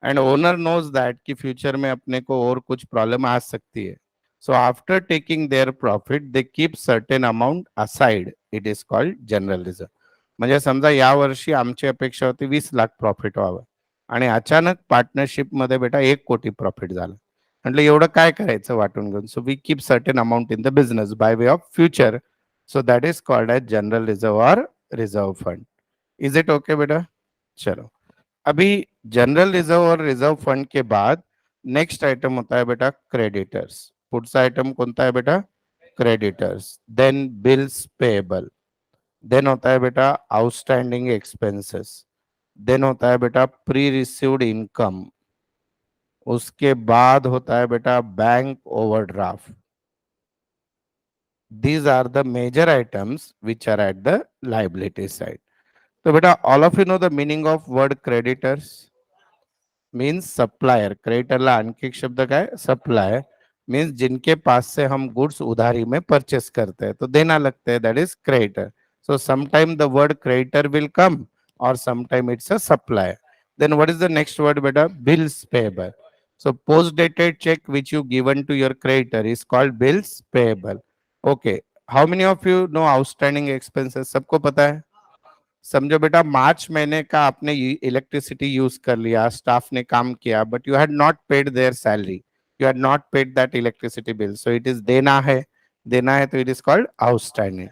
and owner knows that कि फ्यूचर में अपने को और कुछ प्रॉब्लम आ सकती है. So after taking their profit they keep certain amount aside. It is called general reserve. म्हणजे समजा या वर्षी आमची अपेक्षा होती 20 लाख प्रॉफिट व्हावं आणि अचानक पार्टनरशिप मध्ये बेटा 1 कोटी प्रॉफिट झालं. म्हटलं एवढं काय करायचं वाटून घेऊन? So we keep certain amount in the business by way of future. So that is called as general reserve और reserve fund. Is it okay बेटा? चलो, अभी जनरल रिजर्व और रिजर्व फंड के बाद नेक्स्ट आइटम होता है बेटा क्रेडिटर्स. पुढचा आइटम कोणता है बेटा? Creditors. Then bills payable. Then होता है बेटा आउटस्टैंडिंग एक्सपेंसेस. देन होता है बेटा प्री रिसीव्ड इनकम. उसके बाद होता है बेटा bank overdraft. These are the major items which are at the liability side. तो बेटा all of you know the meaning of word creditors? Means supplier. क्रेडिटरला आणखी एक शब्द काय? सप्लायर. मीन्स जिनके पास से हम गुड्स उधारी में परचेस करते हैं तो देना लगते हैं, that is creditor. So sometime the word creditor will come और sometime it's a supplier. Then what is the next word बेटा? Bills payable. So post dated cheque which you given to your creditor is called bills payable. Okay, how many of you know outstanding expenses? सबको पता है? समझो बेटा मार्च महीने का आपने electricity use कर लिया, स्टाफ ने काम किया, but you had not paid their salary, you had not paid that electricity bill, so it is देना है. देना है तो it is called outstanding.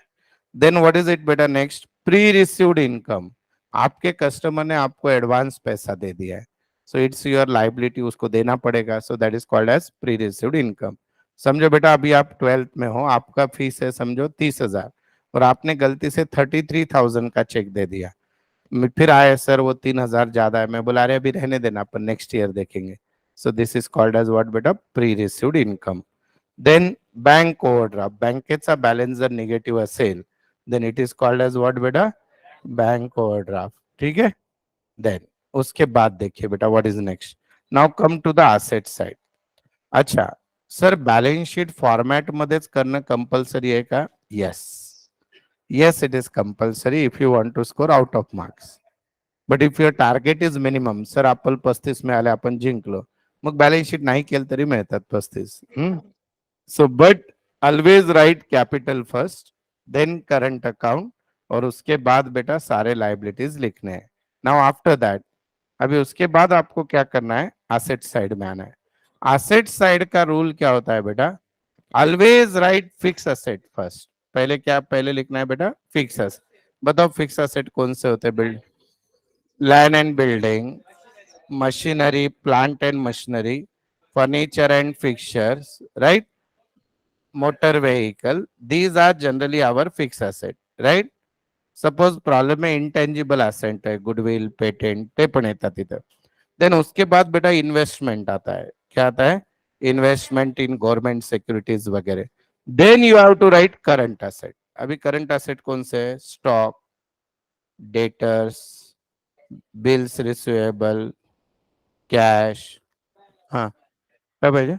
Then what is it बेटा? Next pre received income. आपके कस्टमर ने आपको एडवांस पैसा दे दिया है, सो इट्स योर लाइबिलिटी, उसको देना पड़ेगा. So that is called as pre received income. समझो बेटा अभी आप 12th में हो, आपका फीस है समझो 30,000 और आपने गलती से 33,000 का चेक दे दिया. फिर आए सर वो 3,000 ज्यादा है, मैं बोला अरे अभी रहने देना अपन नेक्स्ट ईयर देखेंगे. So this is called as what बेटा? Pre received income. Then bank overdraft. बँकेचा बॅलन्स जर निगेटिव्ह असेल then it is called as what बेटा? Bank overdraft. ठीक है. देन उसके बाद देखिए बेटा what is next. Now come to the asset side. अच्छा सर, बॅलन्स शीट फॉर्मॅट मध्येच करणं कंपल्सरी आहे का? Yes. Yes, it is compulsory if you want to score out of marks. But if your target is minimum, sir आपण 35 मिळाले, आपण जिंकलो, मग balance sheet नाही केलं तरी मिळतात 35. So but always write capital first, then current account, और उसके बाद बेटा सारे लाइबिलिटीज लिखने हैं. नाउ आफ्टर दैट, अभी उसके बाद आपको क्या करना है? एसेट साइड में आना है. एसेट साइड का रूल क्या होता है बेटा? Always write fix asset first. पहले क्या पहले लिखना है बेटा? Fix asset. बताओ फिक्स असेट कौन से होते हैं? Build, land and building, machinery, plant and machinery, furniture and fixtures, right, motor vehicle. These are generally our fix asset, right. Suppose problem में इंटेंजिबल असेट है, गुडविल, पेटेंट, ते पण येतात तिथं. देन उसके बाद बेटा इन्वेस्टमेंट आता है. क्या आता है? इन्वेस्टमेंट इन गवर्नमेंट सिक्योरिटीज वगैरह. Then you have to write current asset. अभी करंट असेट कौन से है? Stock, debtors, bills receivable, cash. हाँ, क्या भेजे?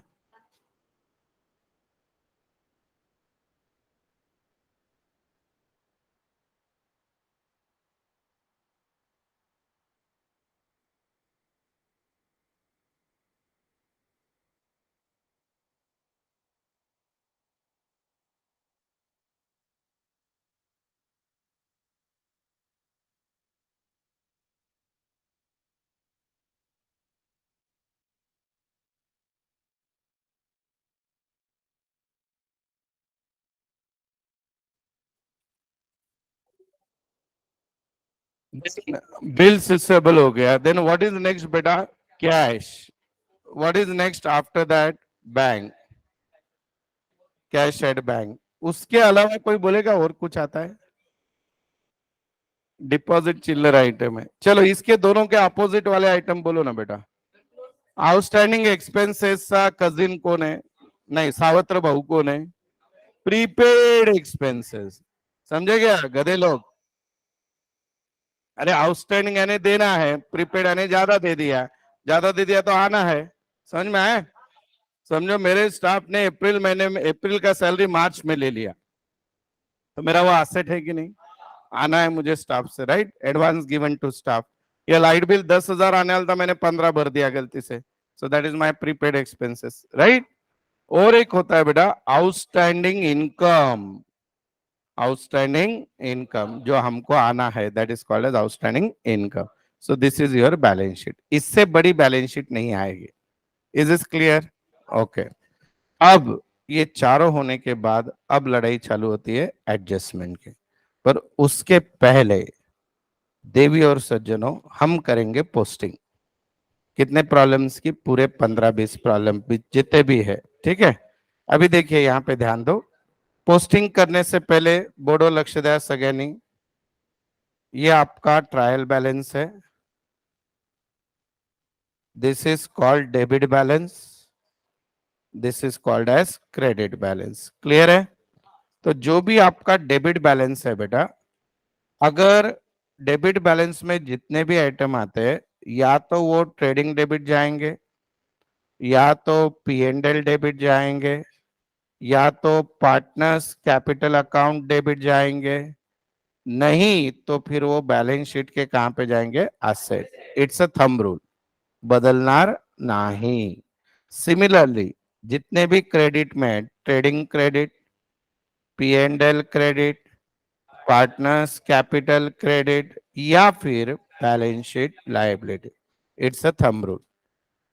बिल सेबल हो गया, देन व्हाट इज नेक्स्ट बेटा? Cash. What is next after that? Bank. Cash at bank. उसके अलावा कोई बोलेगा और कुछ आता है? डिपॉजिट चिल्लर आइटम है। चलो इसके दोनों के अपोजिट वाले आइटम बोलो ना बेटा। आउटस्टैंडिंग एक्सपेंसेस का कजिन कौन है? नहीं, सावत्र भाऊ कौन है? Prepaid expenses. समझे क्या गधे लोग? अरे आउटस्टैंडिंग यानी देना है, प्रीपेड यानी ज्यादा दे दिया। ज्यादा दे दिया तो आना है। समझ में आया? समझो मेरे स्टाफ ने अप्रैल महीने में, अप्रैल का सैलरी मार्च में ले लिया, तो मेरा वो एसेट है कि नहीं? आना है मुझे स्टाफ से, right? Advance given to staff. ये लाइट बिल 10,000 आने वाला था, मैंने 15 भर दिया गलती से, सो that is my prepaid expenses, right? और एक होता है बेटा आउटस्टैंडिंग इनकम। आउटस्टैंडिंग इनकम जो हमको आना है, that is called as outstanding income. So this is your balance sheet. इससे बड़ी बैलेंस शीट नहीं आएगी। Is this clear? ओके। अब ये चारों होने के बाद अब लड़ाई चालू होती है एडजस्टमेंट की। पर उसके पहले देवी और सज्जनों, हम करेंगे पोस्टिंग। कितने प्रॉब्लम्स की? पूरे 15-20 प्रॉब्लम जितने भी है, ठीक है? अभी देखिए यहाँ पे ध्यान दो। पोस्टिंग करने से पहले बोडो लक्ष्य द्या सगळ्यांनी, ये आपका ट्रायल बैलेंस है। This is called debit balance, this is called as credit balance. Clear है? तो जो भी आपका डेबिट बैलेंस है बेटा, अगर डेबिट बैलेंस में जितने भी आइटम आते हैं, या तो वो ट्रेडिंग डेबिट जाएंगे, या तो पी एंड एल डेबिट जाएंगे, या तो पार्टनर्स कैपिटल अकाउंट डेबिट जाएंगे, नहीं तो फिर वो बैलेंस शीट के कहां पे जाएंगे? Asset. It's a thumb rule, बदलनार नहीं। सिमिलरली जितने भी क्रेडिट में, trading credit, P and L credit, partners capital credit, या फिर balance sheet liability, it's a thumb rule.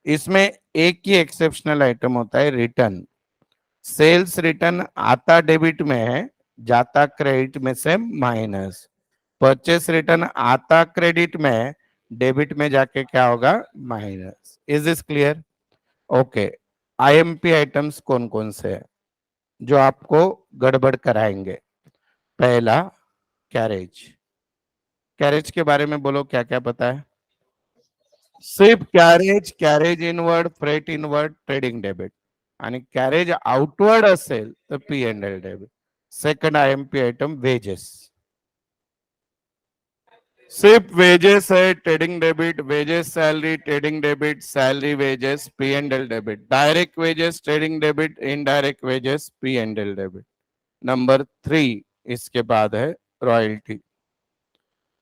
इसमें एक ही एक्सेप्शनल आइटम होता है, रिटर्न। सेल्स रिटर्न आता डेबिट में है, जाता क्रेडिट में से माइनस। परचेस रिटर्न आता क्रेडिट में, डेबिट में जाके क्या होगा? Minus. Is this clear? Okay. IMP items कौन कौन से हैं जो आपको गड़बड़ कराएंगे? पहला, कैरेज। कैरेज के बारे में बोलो, क्या क्या पता है? सिर्फ carriage, carriage inward, freight inward, trading debit. आणि कॅरेज आउटवर्ड असेल तर P and L debit. Second IMP item, wages. सिर्फ वेजेस है, trading debit, wages salary, trading debit, salary wages, P and L debit. Direct wages trading debit, indirect wages P and L debit. Number 3, इसके बाद है royalty.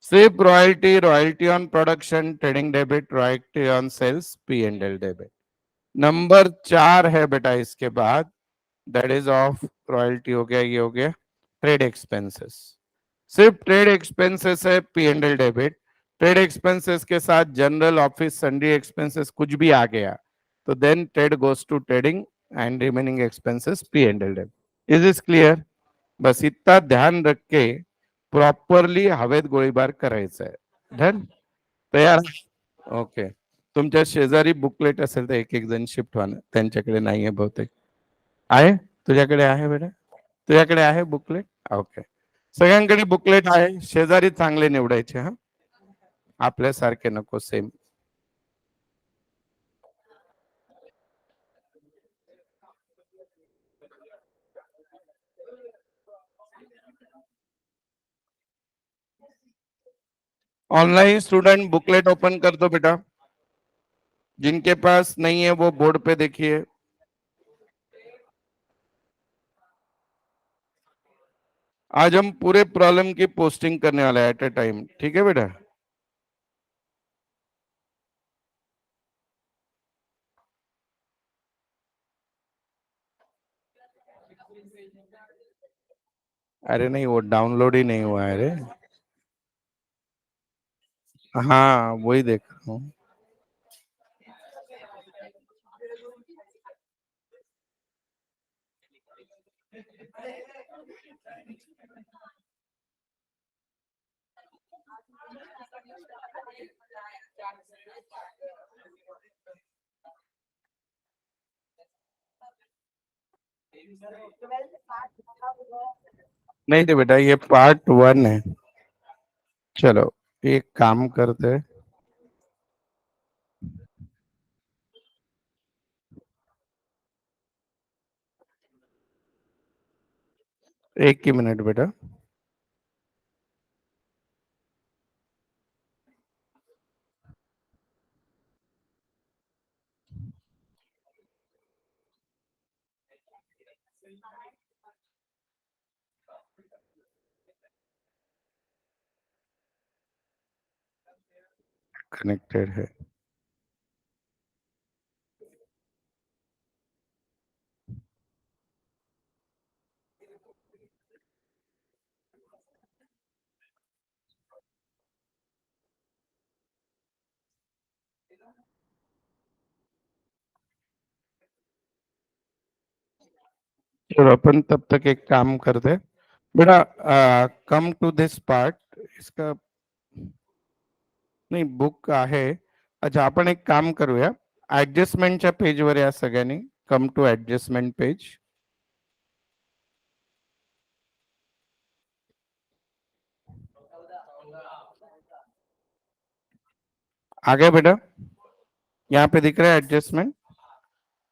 सिर्फ royalty, royalty on production, trading debit, royalty on sales, P and L debit. Number 4 है बेटा इसके बाद, that is of royalty हो गया, ये हो गया ट्रेड एक्सपेंसेस। सिर्फ ट्रेड एक्सपेंसेस है, P and L debit. Trade expenses के साथ जनरल ऑफिस सन्ड्री एक्सपेंसेस कुछ भी आ गया तो then trade goes to trading and remaining expenses P and L debit. Is is clear? बस इतना ध्यान रख के प्रॉपरली हवेत गोळीबार करायचा आहे। डन? तयार? ओके। तुमच्या शेजारी बुकलेट असेल तर एक एक जण शिफ्ट व्हा ना, त्यांच्याकडे नाहीये बहुतेक। आहे? तुझ्याकडे आहे बेटा? तुझ्याकडे आहे बुकलेट? ओके। सगळ्यांकडे बुकलेट आहे, शेजारी चांगले निवडायचे हा, आपल्यासारखे नको same. Online student booklet open कर दो बेटा, जिनके पास नहीं है वो बोर्ड पे देखिए। आज हम पूरे प्रॉब्लम की पोस्टिंग करने वाले हैं एट ए टाइम, ठीक है बेटा? अरे नहीं, वो डाउनलोड ही नहीं हुआ है रे। हाँ वही देख रहा हूँ। नहीं थे बेटा, ये पार्ट 1 है। चलो एक काम करते हैं, एक ही मिनट बेटा। कनेक्टेड है। चलो अपन तब तक एक काम करते हैं बेटा, कम टू दिस पार्ट। इसका नाही बुक आहे। अच्छा आपण एक काम करूया, ऍडजस्टमेंटच्या पेजवर या सगळ्यांनी, कम टू ऍडजस्टमेंट पेज। आ गए बेटा, यहाँ पे दिख रहा है एडजस्टमेंट।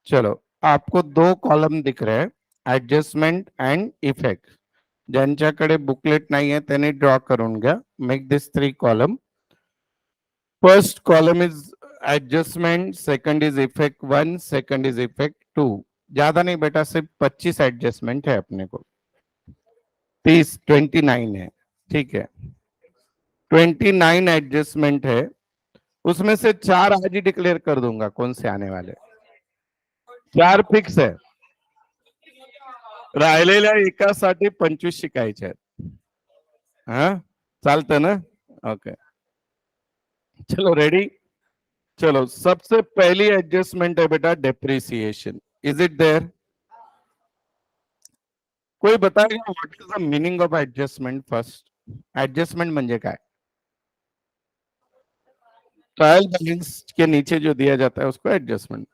चलो आपको दो कॉलम दिख रहे हैं, ऍडजस्टमेंट अँड इफेक्ट। ज्यांच्याकडे बुकलेट नाहीये त्यांनी ड्रॉ करून घ्या, make this 3 column. First column is adjustment, second is effect 1, second is effect 2। ज्यादा नहीं बेटा, सिर्फ 25 एडजस्टमेंट है अपने को, 29 है, ठीक है। 29 एडजस्टमेंट है, उसमें से 4 आज ही डिक्लेयर कर दूंगा कौन से आने वाले। 4 फिक्स है, राहिलेल्या एकासाठी 25 शिकायचे आहेत। हा चालतं ना? ओके चलो रेडी। चलो सबसे पहली एडजस्टमेंट है बेटा डेप्रिसिएशन। Is it there? कोई बताएगा what is the meaning of adjustment first? Adjustment म्हणजे काय? ट्रायल बैलेंस के नीचे जो दिया जाता है उसको एडजस्टमेंट।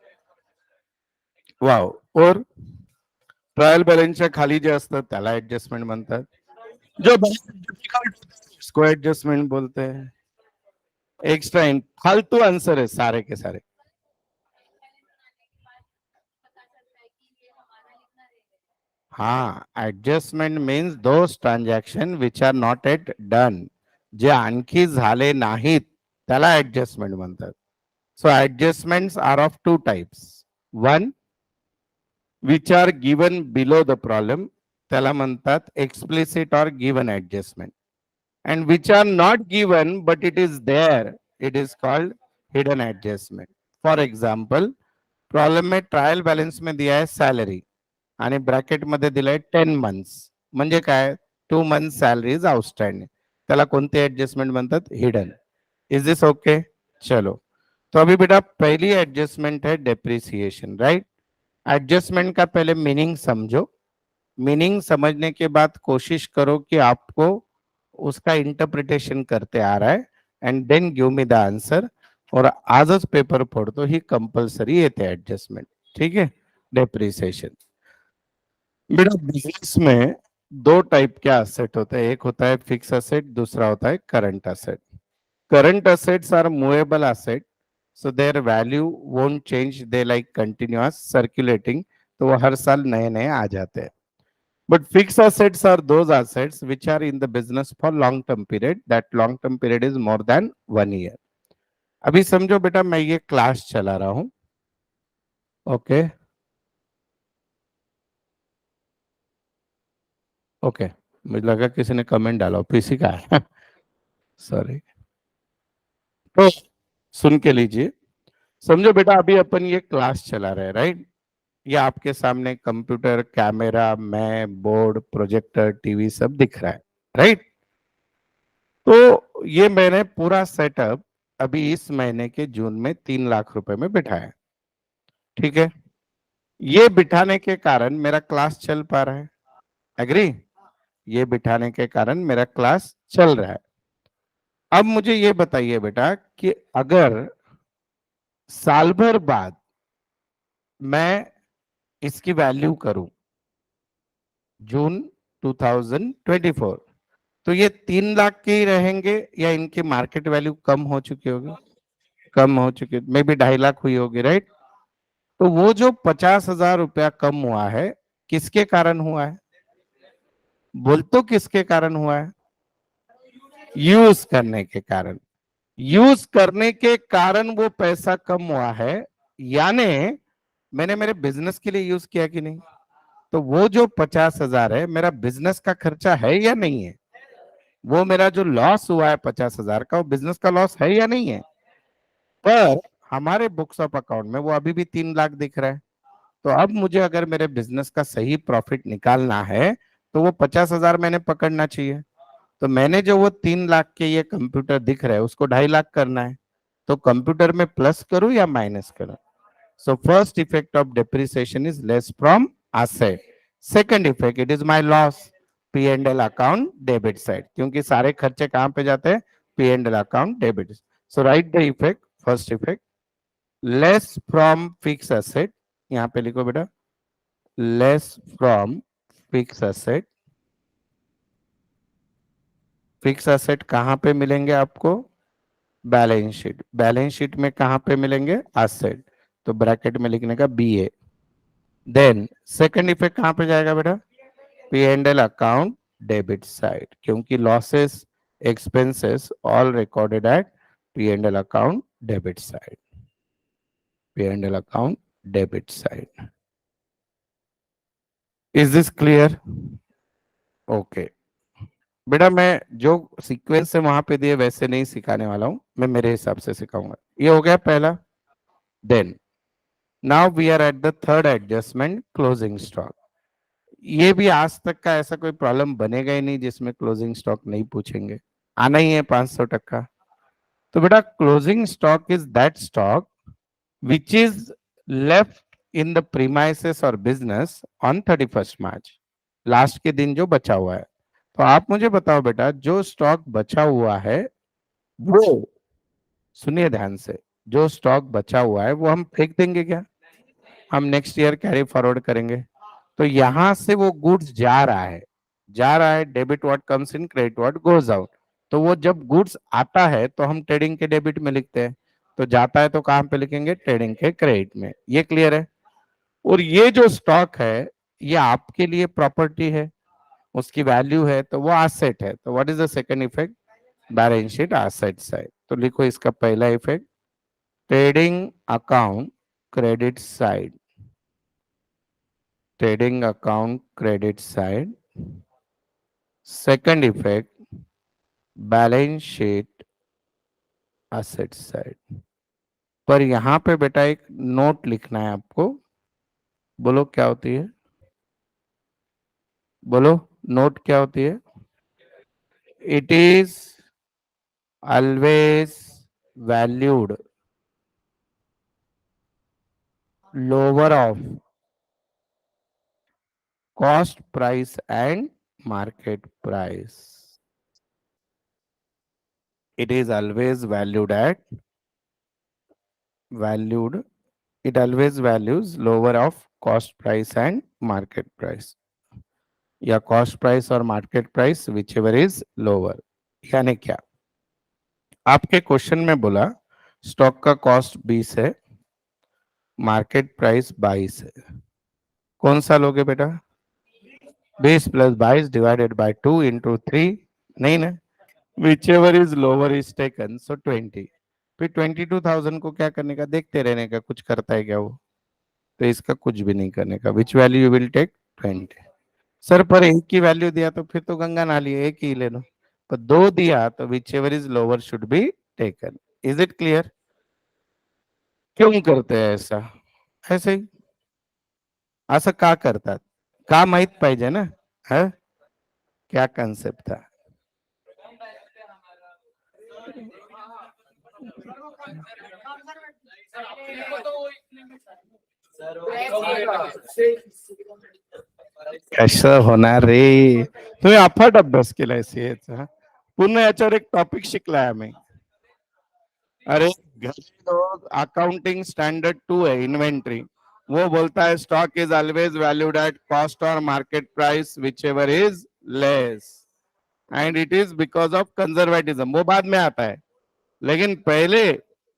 वाव। और ट्रायल बैलेंसच्या खाली जे असतं त्याला एडजस्टमेंट म्हणतात। जो डिफिकल्ट उसको एडजस्टमेंट बोलते हैं। एक्स्ट्रा फालतू आंसर है सारे के सारे। हाँ, adjustment means those transaction which are not yet done, जे आणखी झाले नाहीत त्याला ऍडजस्टमेंट म्हणतात। So adjustments are of 2 types. One which are given below the problem, त्याला म्हणतात एक्सप्लिसिट और given adjustment. and which are not given but it is there, it is called hidden adjustment. For example, problem में trial balance में दिया है salary आणि bracket मध्ये दिलाय 10 मंथ्स, म्हणजे काय 2 मंथ्स सॅलरी इज आउटस्टँडिंग, त्याला कोणते एडजस्टमेंट म्हणतात? हिडन। Is this okay? चलो तो अभी बेटा पहली एडजस्टमेंट है डेप्रिसिएशन, राइट। एडजस्टमेंट का पहले मीनिंग समझो, मीनिंग समझने के बाद कोशिश करो कि आपको उसका इंटरप्रिटेशन करते आ रहा है, and then give me the answer. और आजच पेपर पढ़तो ही कंपल्सरी येते एडजस्टमेंट, ठीक है। डेप्रिसिएशन बेटा बिजनेस में 2 टाइप के असेट होते हैं, एक होता है फिक्स असेट, दूसरा होता है current asset. Current assets are movable asset, so their value won't change, they like continuous circulating, तो वो हर साल नए नए आ जाते हैं। But fixed assets are those assets which are in the business for long term period. That long term period is more than 1 year. अभी समझो बेटा मैं ये क्लास चला रहा हूं, ओके ओके। मुझे लगा किसी ने कमेंट डाला, पीसी का है सॉरी। तो सुन के लीजिए, समझो बेटा अभी अपन ये क्लास चला रहे हैं, राइट। ये आपके सामने कंप्यूटर, कैमरा, मैं, बोर्ड, प्रोजेक्टर, टीवी सब दिख रहा है, राइट। तो ये मैंने पूरा सेटअप अभी इस महीने के जून में 3 लाख रुपए में बिठाया, ठीक है। ये बिठाने के कारण मेरा क्लास चल पा रहा है, एग्री। ये बिठाने के कारण मेरा क्लास चल रहा है। अब मुझे ये बताइए बेटा कि अगर साल भर बाद मैं इसकी वैल्यू करूं जून 2024, तो ये 3 लाख के ही रहेंगे या इनकी मार्केट वैल्यू कम हो चुकी होगी? कम हो चुकी, मे बी 2.5 लाख हुई होगी, राइट? तो वो जो 50,000 रुपया कम हुआ है, किसके कारण हुआ है? बोल तो किसके कारण हुआ है? यूज करने के कारण। यूज करने के कारण वो पैसा कम हुआ है, यानी मैंने मेरे बिजनेस के लिए यूज किया कि नहीं? तो वो जो 50,000 है मेरा बिजनेस का खर्चा है या नहीं है? वो मेरा जो लॉस हुआ है 50,000 का, वो बिजनेस का लॉस है या नहीं है? पर हमारे बुक्स ऑफ अकाउंट में वो अभी भी 3 लाख दिख रहा है। तो अब मुझे अगर मेरे बिजनेस का सही प्रॉफिट निकालना है तो वो 50,000 मैंने पकड़ना चाहिए। तो मैंने जो वो 3 लाख के ये कंप्यूटर दिख रहा है उसको 2.5 लाख करना है। तो कंप्यूटर में प्लस करूं या माइनस करूं? So first effect of depreciation is less from asset. Second effect, it is my loss, P and L account debit side, क्योंकि सारे खर्चे कहां पे जाते हैं? P and L account debit. So right the effect, first effect, less from fix asset, यहाँ पे लिखो बेटा, less from fix asset. Fix asset कहां पे मिलेंगे आपको? Balance sheet. बैलेंस शीट में कहां पे मिलेंगे? एसेट। तो ब्रैकेट में लिखने का B A. Then second effect कहां पे जाएगा बेटा? P and L account debit side, क्योंकि losses expenses all recorded at P and L account debit side. P and L account debit side. Is this clear? Okay बेटा, मैं जो sequence से वहां पे दिए वैसे नहीं सिखाने वाला हूं, मैं मेरे हिसाब से सिखाऊंगा। ये हो गया पहला। Then now we are at the third adjustment, closing stock. ये भी आज तक का ऐसा कोई प्रॉब्लम बनेगा ही नहीं जिसमें क्लोजिंग स्टॉक नहीं पूछेंगे, आना ही है 500%। तो बेटा closing stock is that stock which is left in the premises और बिजनेस ऑन 31 मार्च, लास्ट के दिन जो बचा हुआ है। तो आप मुझे बताओ बेटा, जो स्टॉक बचा हुआ है वो, सुनिए ध्यान से, जो स्टॉक बचा हुआ है वो हम फेंक देंगे क्या? हम नेक्स्ट ईयर कैरी फॉरवर्ड करेंगे। तो यहां से वो गुड्स जा रहा है, जा रहा है, debit what comes in, credit what goes out. तो वो जब गुड्स आता है तो हम ट्रेडिंग के डेबिट में लिखते हैं, तो जाता है तो कहां पे लिखेंगे? ट्रेडिंग के क्रेडिट में। ये क्लियर है? और ये जो स्टॉक है ये आपके लिए प्रॉपर्टी है, उसकी वैल्यू है, तो वो एसेट है। तो what is the second effect? Balance sheet asset side. तो लिखो इसका पहला effect, trading account credit side, trading account credit side. Second effect, balance sheet asset side. पर यहां पे बेटा एक नोट लिखना है आपको। बोलो क्या होती है? बोलो, नोट क्या होती है? It is always valued lower of cost price and market price. It is always valued, it always values lower of cost price and market price, या cost price और market price whichever is lower। यानी क्या? आपके question में बोला stock का cost 20 है, market price 22 है, कौन सा लोगे बेटा? 20 + 22 डिवाइडेड बाय 2 इंटू 3, नहीं ना, whichever is lower is taken, so 20। फिर 22,000 को क्या करने का? देखते रहने का, कुछ करता है क्या वो? तो इसका कुछ भी नहीं करने का, which value you will take? 20। Sir पर एक की वैल्यू दिया तो फिर तो गंगा नाली है, एक ही ले लो। पर दो दिया तो which ever is lower should be taken. Is it clear? क्यों करते हैं ऐसा? ऐसे ही, असं का करतात? का माहित पाहिजे ना, है क्या कंसेप्ट था? कसं होणार रे? तुम्ही अफाट अभ्यास केलाय सीएचा, पुन्हा याच्यावर एक टॉपिक शिकलाय आम्ही. अरे अकाउंटिंग स्टैंडर्ड 2 है इन्वेंट्री. वो बोलता है stock is always valued at cost और market price whichever is less and it is because of conservatism. वो बाद में आता है, लेकिन पहले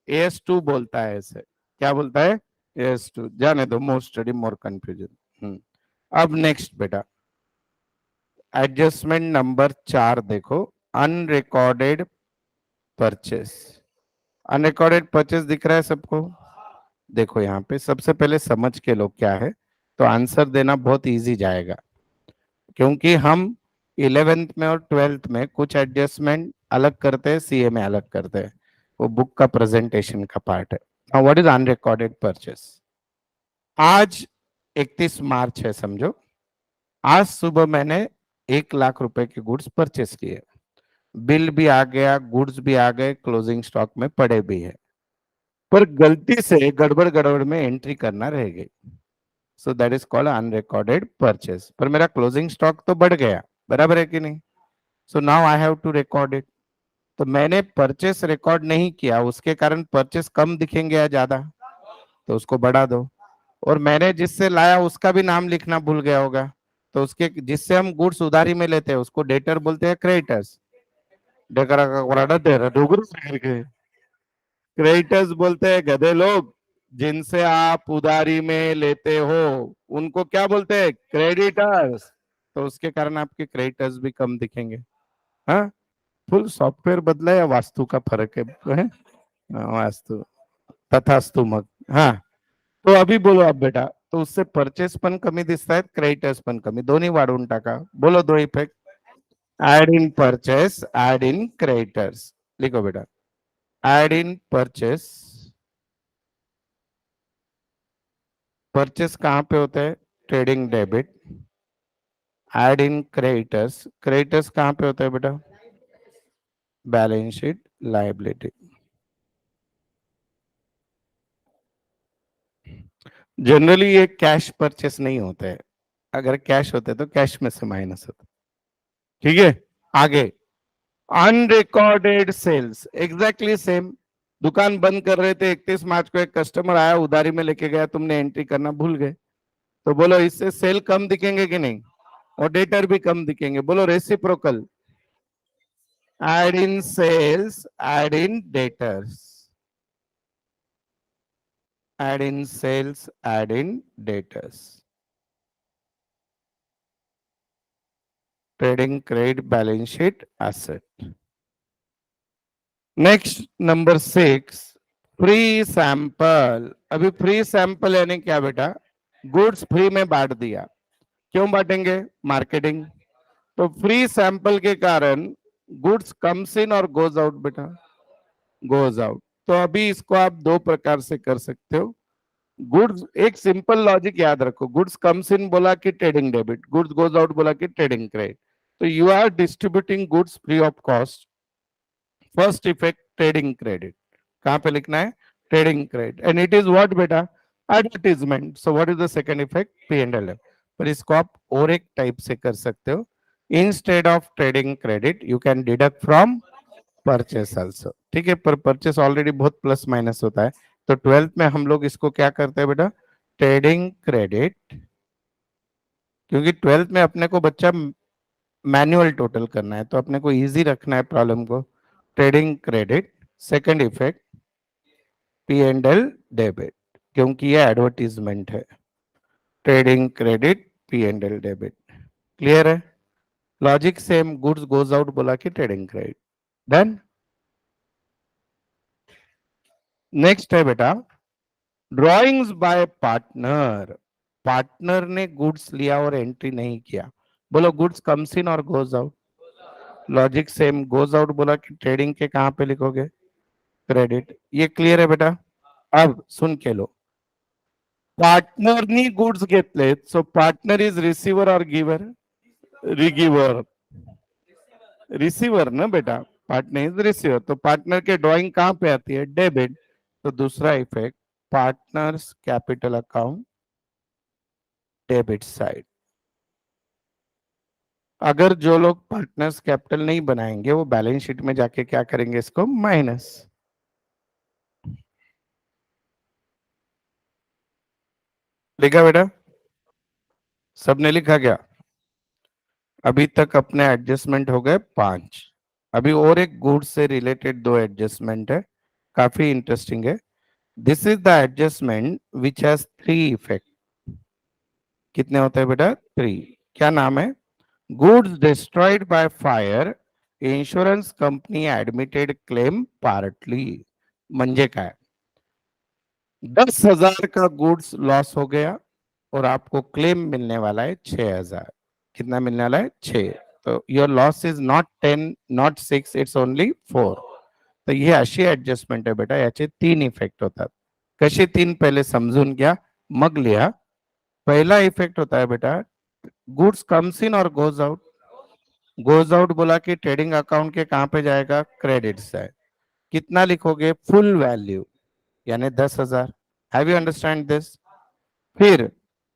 AS2 बोलता है ऐसे. क्या बोलता है? AS2. जाने दो, मोर स्टडी मोर कंफ्यूजन. अब नेक्स्ट बेटा, एडजस्टमेंट नंबर 4 देखो, अनरिकॉर्डेड परचेस. अनरिकॉर्डेड परचेस दिख रहा है सबको? देखो यहाँ पे सबसे पहले समझ के लो क्या है, तो आंसर देना बहुत इजी जाएगा, क्योंकि हम 11th में और 12th में कुछ एडजस्टमेंट अलग करते हैं, सीए में अलग करते हैं. वो बुक का प्रेजेंटेशन का पार्ट है. Now what is unrecorded purchase? आज 31 मार्च है समझो. आज सुबह मैंने 1 लाख रुपए के गुड्स परचेस किए. बिल भी आ गया, गुड्स भी आ गए, क्लोजिंग स्टॉक में पड़े भी है, पर गलती से गड़बड़ गड़बड़ में एंट्री करना रह गई. सो that is called unrecorded purchase. पर मेरा क्लोजिंग स्टॉक तो बढ़ गया, बराबर है कि नहीं? So now I have to record it. तो मैंने परचेस रिकॉर्ड नहीं किया, उसके कारण परचेस कम दिखेंगे या ज्यादा, तो उसको बढ़ा दो. और मैंने जिससे लाया उसका भी नाम लिखना भूल गया होगा, तो उसके जिससे हम गुड्स उधारी में लेते हैं उसको डेटर बोलते हैं, क्रेडिटर्स. क्रेडिटर्स बोलते हैं गधे लोग, जिनसे आप उधारी में लेते हो उनको क्या बोलते हैं? क्रेडिटर्स. तो उसके कारण आपके क्रेडिटर्स भी कम दिखेंगे. हाँ, फुल सॉफ्टवेयर बदला या वास्तु का फर्क है? वास्तु. तथास्तु मग. हाँ, तो अभी बोलो आप बेटा, तो उससे परचेस पण कमी दिसत आहेत, क्रेडिटर्स पण कमी, दोन्ही वाढवून टाका. बोलो दो effect. Add in purchase, add in creditors. लिखो बेटा, ऍड इन परचेस. परचेस कहाँ पे होता है? Trading debit. Add in creditors. Creditors कहाँ पे होता है बेटा? Balance sheet liability. जनरली ये कैश परचेस नहीं होते हैं, अगर कैश होते तो कैश में से माइनस होता. ठीक है, आगे. Unrecorded sales, exactly same. दुकान बंद कर रहे थे 31 मार्च को, एक कस्टमर आया उधारी में लेके गया, तुमने एंट्री करना भूल गए, तो बोलो इससे सेल कम दिखेंगे कि नहीं? और डेटर भी कम दिखेंगे. बोलो reciprocal. Add in sales, add in debtors. Add in sales, add in debtors. Trading credit balance sheet asset. Next number 6, free sample. अभी फ्री सैंपल यानी क्या बेटा? गुड्स फ्री में बांट दिया. क्यों बांटेंगे? मार्केटिंग. तो फ्री सैंपल के कारण गुड्स कम्स इन और गोज आउट बेटा, गोज आउट. तो अभी इसको आप दो प्रकार से कर सकते हो. गुड्स, एक सिंपल लॉजिक याद रखो, गुड्स कम्स इन बोला कि trading debit, goods goes out बोला कि ट्रेडिंग क्रेडिट. तो you are distributing goods free of cost. First effect trading credit. कहां पे लिखना है? Trading credit. And it is what बेटा? Advertisement. So what is the second effect? P&L. पर इसको आप और एक टाइप से कर सकते हो. Instead of trading credit you can deduct from purchase also. ठीक है, पर परचेस ऑलरेडी बहुत प्लस माइनस होता है, तो 12th में हम लोग इसको क्या करते हैं बेटा? Trading credit. क्योंकि 12th में अपने को बच्चा मैनुअल टोटल करना है, तो अपने को इजी रखना है प्रॉब्लम को. Trading credit. Second effect P&L debit, क्योंकि ये एडवर्टीजमेंट है. Trading credit, P&L debit. Clear है? Logic same, goods goes out बोला कि ट्रेडिंग क्रेडिट. डन. नेक्स्ट है बेटा, ड्रॉइंग्स बाय पार्टनर. पार्टनर ने गुड्स लिया और एंट्री नहीं किया. बोलो गुड्स कम्स इन और goes out. Logic same, goes out बोला कि ट्रेडिंग के कहां पे लिखोगे? क्रेडिट. ये क्लियर है बेटा? अब सुन के लो. पार्टनरनी गुड्स घेतलेत, सो पार्टनर इज रिसीवर और गिवर? रिगिवर. रिसीवर ना बेटा, पार्टनर इज रिसीवर, तो पार्टनर के ड्राइंग कहां पे आती है? डेबिट. तो दूसरा effect, partners capital account debit side. अगर जो लोग पार्टनर्स कैपिटल नहीं बनाएंगे वो बैलेंस शीट में जाके क्या करेंगे, इसको माइनस। लिखा बेटा? सबने लिखा क्या? अभी तक अपने एडजस्टमेंट हो गए 5। अभी और एक गुड्स से रिलेटेड 2 एडजस्टमेंट है, काफी इंटरेस्टिंग है। This is the adjustment which has 3 effect. कितने होते हैं बेटा? 3। क्या नाम है? Goods destroyed by fire, insurance company admitted claim partly. म्हणजे काय? 10,000 का गुड्स लॉस हो गया और आपको क्लेम मिलने वाला है 6,000। कितना मिलने वाला है? 6। तो your loss is not 10, not 6, it's only 4। तर ही अशी ऍडजस्टमेंट आहे बेटा, याचे 3 इफेक्ट होतात. कसे 3 पहिले समजून घ्या, मग लिहा. पहला इफेक्ट होता है बेटा, गुड्स कम्स इन और गोज आउट। गोज आउट बोला कि ट्रेडिंग अकाउंट के कहां पे जाएगा? Credit side. कितना लिखोगे? फुल वैल्यू, यानी 10,000। Have you understand this? फिर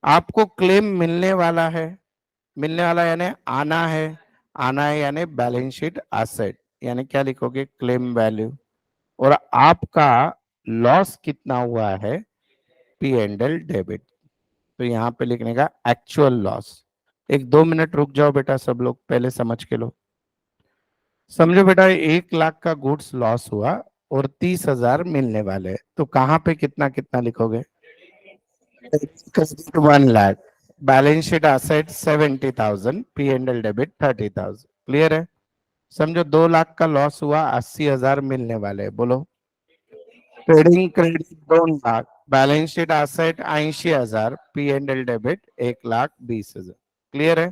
आपको क्लेम मिलने वाला है, मिलने वाला यानी आना है, आना है यानी बैलेंस शीट एसेट, यानी क्या लिखोगे? Claim value. और आपका लॉस कितना हुआ है? P and L debit. तो यहां पे लिखने का एक्चुअल लॉस। एक 2 मिनट रुक जाओ बेटा, सब लोग पहले समझ के लो। समझो बेटा, 1 लाख का गुड्स लॉस हुआ और 30,000 मिलने वाले हैं, तो कहां पे कितना कितना लिखोगे? 1 lakh. Balance sheet asset 70,000, P and L debit 30,000। Clear है? समझो 2 लाख का लॉस हुआ, 80,000 मिलने वाले हैं, बोलो। Trading credit 2 lakh, balance sheet asset 80,000, P and L debit 1,20,000। Clear है?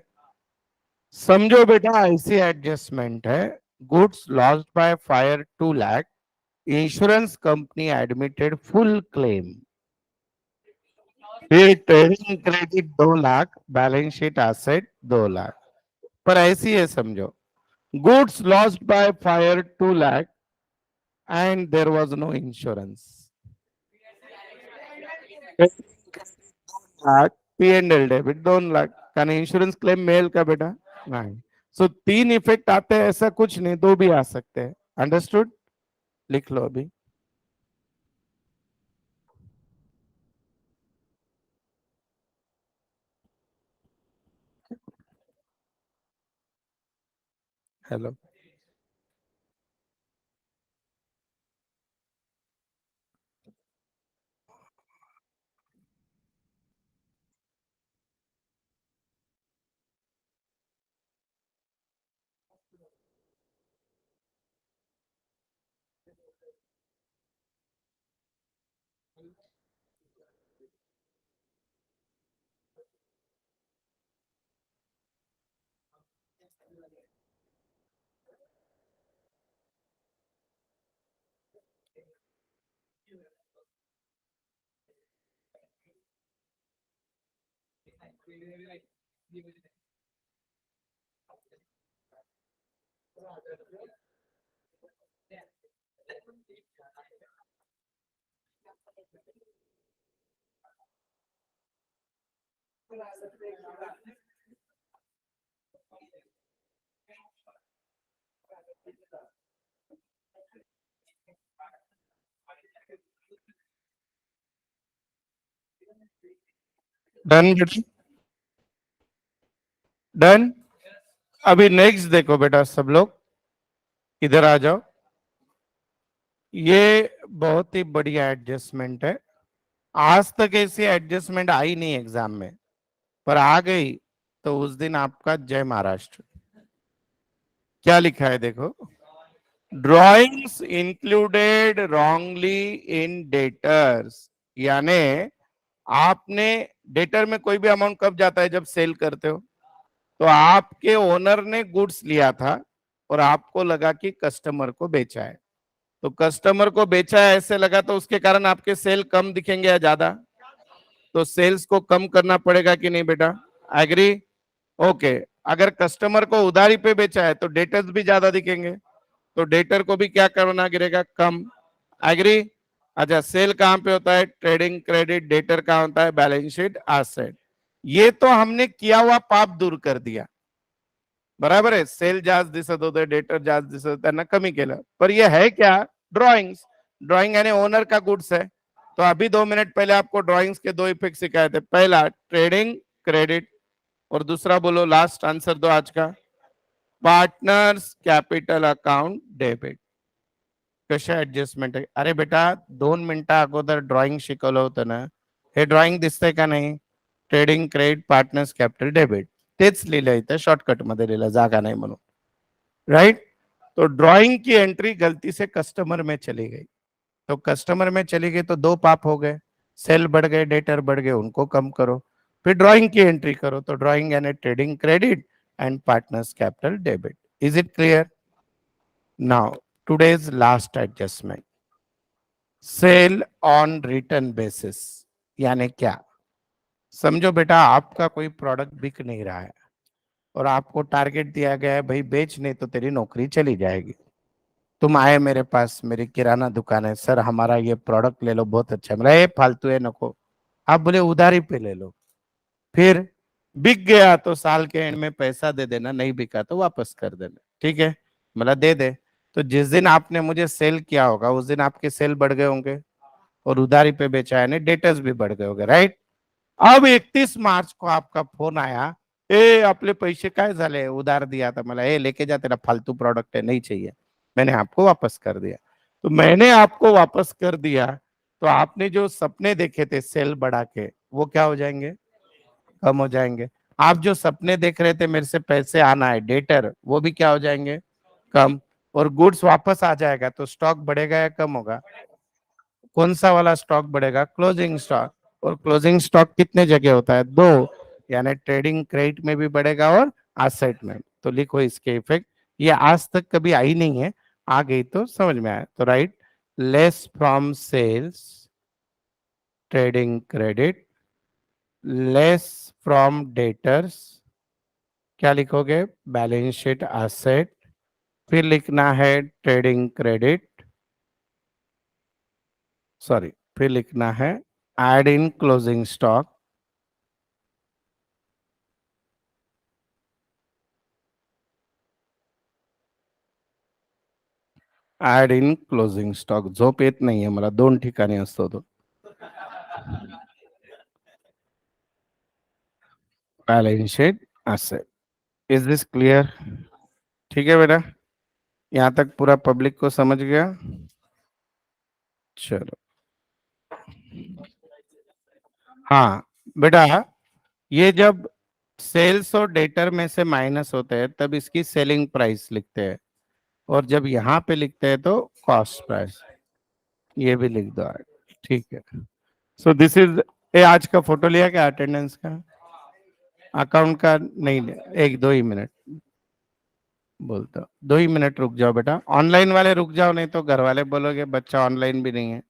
समझो बेटा ऐसी एडजस्टमेंट है, goods lost by fire 2 lakh, insurance company admitted full claim. फिर trading credit 2 lakh, balance sheet asset 2 lakh. पर ऐसी है समझो, goods lost by fire 2 lakh and there was no insurance. Lakh, P and L debit 2 lakh, कारण इंश्योरेंस क्लेम मेल का बेटा नहीं। सो 3 इफेक्ट आते हैं, ऐसा कुछ नहीं, 2 भी आ सकते हैं। अंडरस्टूड? लिख लो अभी। हेलो। डन बेटा? डन? अभी नेक्स्ट देखो बेटा, सब लोग इधर आ जाओ। ये बहुत ही बढ़िया एडजस्टमेंट है, आज तक ऐसी एडजस्टमेंट आई नहीं एग्जाम में, पर आ गई तो उस दिन आपका जय महाराष्ट्र। क्या लिखा है देखो, ड्रॉइंग्स इंक्लूडेड रॉन्गली इन डेटर्स, यानी आपने डेटर में कोई भी अमाउंट कब जाता है? जब सेल करते हो। तो आपके ओनर ने गुड्स लिया था और आपको लगा कि कस्टमर को बेचा है, तो कस्टमर को बेचा है ऐसे लगा, तो उसके कारण आपके सेल कम दिखेंगे या ज्यादा? तो सेल्स को कम करना पड़ेगा कि नहीं बेटा? एग्री? ओके। अगर कस्टमर को उधारी पे बेचा है तो डेटर्स भी ज्यादा दिखेंगे, तो डेटर को भी क्या करना गिरेगा? कम। एग्री? अच्छा, सेल कहां पे होता है? Trading credit. डेटर कहां होता है? Balance sheet asset. ये तो हमने किया हुआ पाप दूर कर दिया। बराबर आहे. सेल जास्त दिसत होते, डेटर जास्त दिसत होते, त्यांना कमी केलं. पर ये है क्या? ड्रॉइंग्स. ड्रॉइंग यानी ओनर का गुड्स है. तो अभी 2 मिनट पहले आपको ड्रॉइंग्स के दो इफेक्ट सिखाए थे. पहला ट्रेडिंग क्रेडिट, और दूसरा बोलो, लास्ट आंसर दो आज का, पार्टनर्स कॅपिटल अकाउंट डेबिट. कशा ऍडजस्टमेंट आहे? अरे बेटा 2 मिनिटा अगोदर ड्रॉइंग शिकवलं होतं ना, हे ड्रॉइंग दिसतंय का नाही? Trading credit partners capital debit तेच लिहिलंय इथं, शॉर्टकट मध्ये लिहिलं, जागा नाही म्हणून. राइट? तो ड्राइंग की एंट्री गलती से कस्टमर में चली गई, तो कस्टमर में चली गई तो दो पाप हो गए, सेल बढ़ गए, डेटर बढ़ गए, उनको कम करो, फिर ड्राइंग की एंट्री करो. तो ड्राइंग यानी trading credit and partners capital debit. Is it clear? Now today's last adjustment, sale on return basis. यानी क्या? समझो बेटा, आपका कोई प्रोडक्ट बिक नहीं रहा है और आपको टारगेट दिया गया है, भाई बेच नहीं तो तेरी नौकरी चली जाएगी. तुम आए मेरे पास, मेरी किराना दुकान है, सर हमारा ये प्रोडक्ट ले लो, बहुत अच्छा है. मेरा ये फालतू है नको. आप बोले उधारी पे ले लो. फिर बिक गया तो साल के एंड में पैसा दे देना, नहीं बिका तो वापस कर देना. ठीक है, मतलब दे दे. तो जिस दिन आपने मुझे सेल किया होगा उस दिन आपके सेल बढ़ गए होंगे, और उधारी पे बेचा है, डेटर्स भी बढ़ गए होंगे. राइट? अब 31 मार्च को आपका फोन आया, ए आपले पैसे काय झाले, उधार दिया था मला, ए लेके जा, तेरा फालतू प्रोडक्ट है, नहीं चाहिए. मैंने आपको वापस कर दिया. तो मैंने आपको वापस कर दिया, तो आपने जो सपने देखे थे सेल बढ़ा के, वो क्या हो जाएंगे? कम हो जाएंगे. आप जो सपने देख रहे थे मेरे से पैसे आना है, डेटर, वो भी क्या हो जाएंगे? कम. और गुड्स वापस आ जाएगा, तो स्टॉक बढ़ेगा या कम होगा? कौन सा वाला स्टॉक बढ़ेगा? Closing stock. और क्लोजिंग स्टॉक कितने जगह होता है? दो. यानी ट्रेडिंग क्रेडिट में भी बढ़ेगा और एसेट में. तो लिखो इसके इफेक्ट. ये आज तक कभी आई नहीं है, आ गई तो समझ में आया. तो right, less from sales trading credit, less from debtors, क्या लिखोगे? Balance sheet asset. फिर लिखना है ट्रेडिंग क्रेडिट, सॉरी, फिर लिखना है add in closing stock. Add in closing stock. झोप येत नाहीये मला, 2 ठिकाणी असतो तो. Balance sheet asset. Is this clear? ठीक है बेटा, यहाँ तक पूरा पब्लिक को समझ गया? चलो. हाँ बेटा, ये जब सेल्स और डेटर में से माइनस होते हैं तब इसकी सेलिंग प्राइस लिखते हैं, और जब यहाँ पे लिखते हैं तो कॉस्ट प्राइस. ये भी लिख दो. ठीक है. सो दिस इज, ये आज का फोटो लिया क्या अटेंडेंस का? अकाउंट का नहीं लिया? एक 2 ही मिनट बोलता हूँ, 2 ही मिनट रुक जाओ बेटा. ऑनलाइन वाले रुक जाओ, नहीं तो घर वाले बोलोगे बच्चा ऑनलाइन भी नहीं है.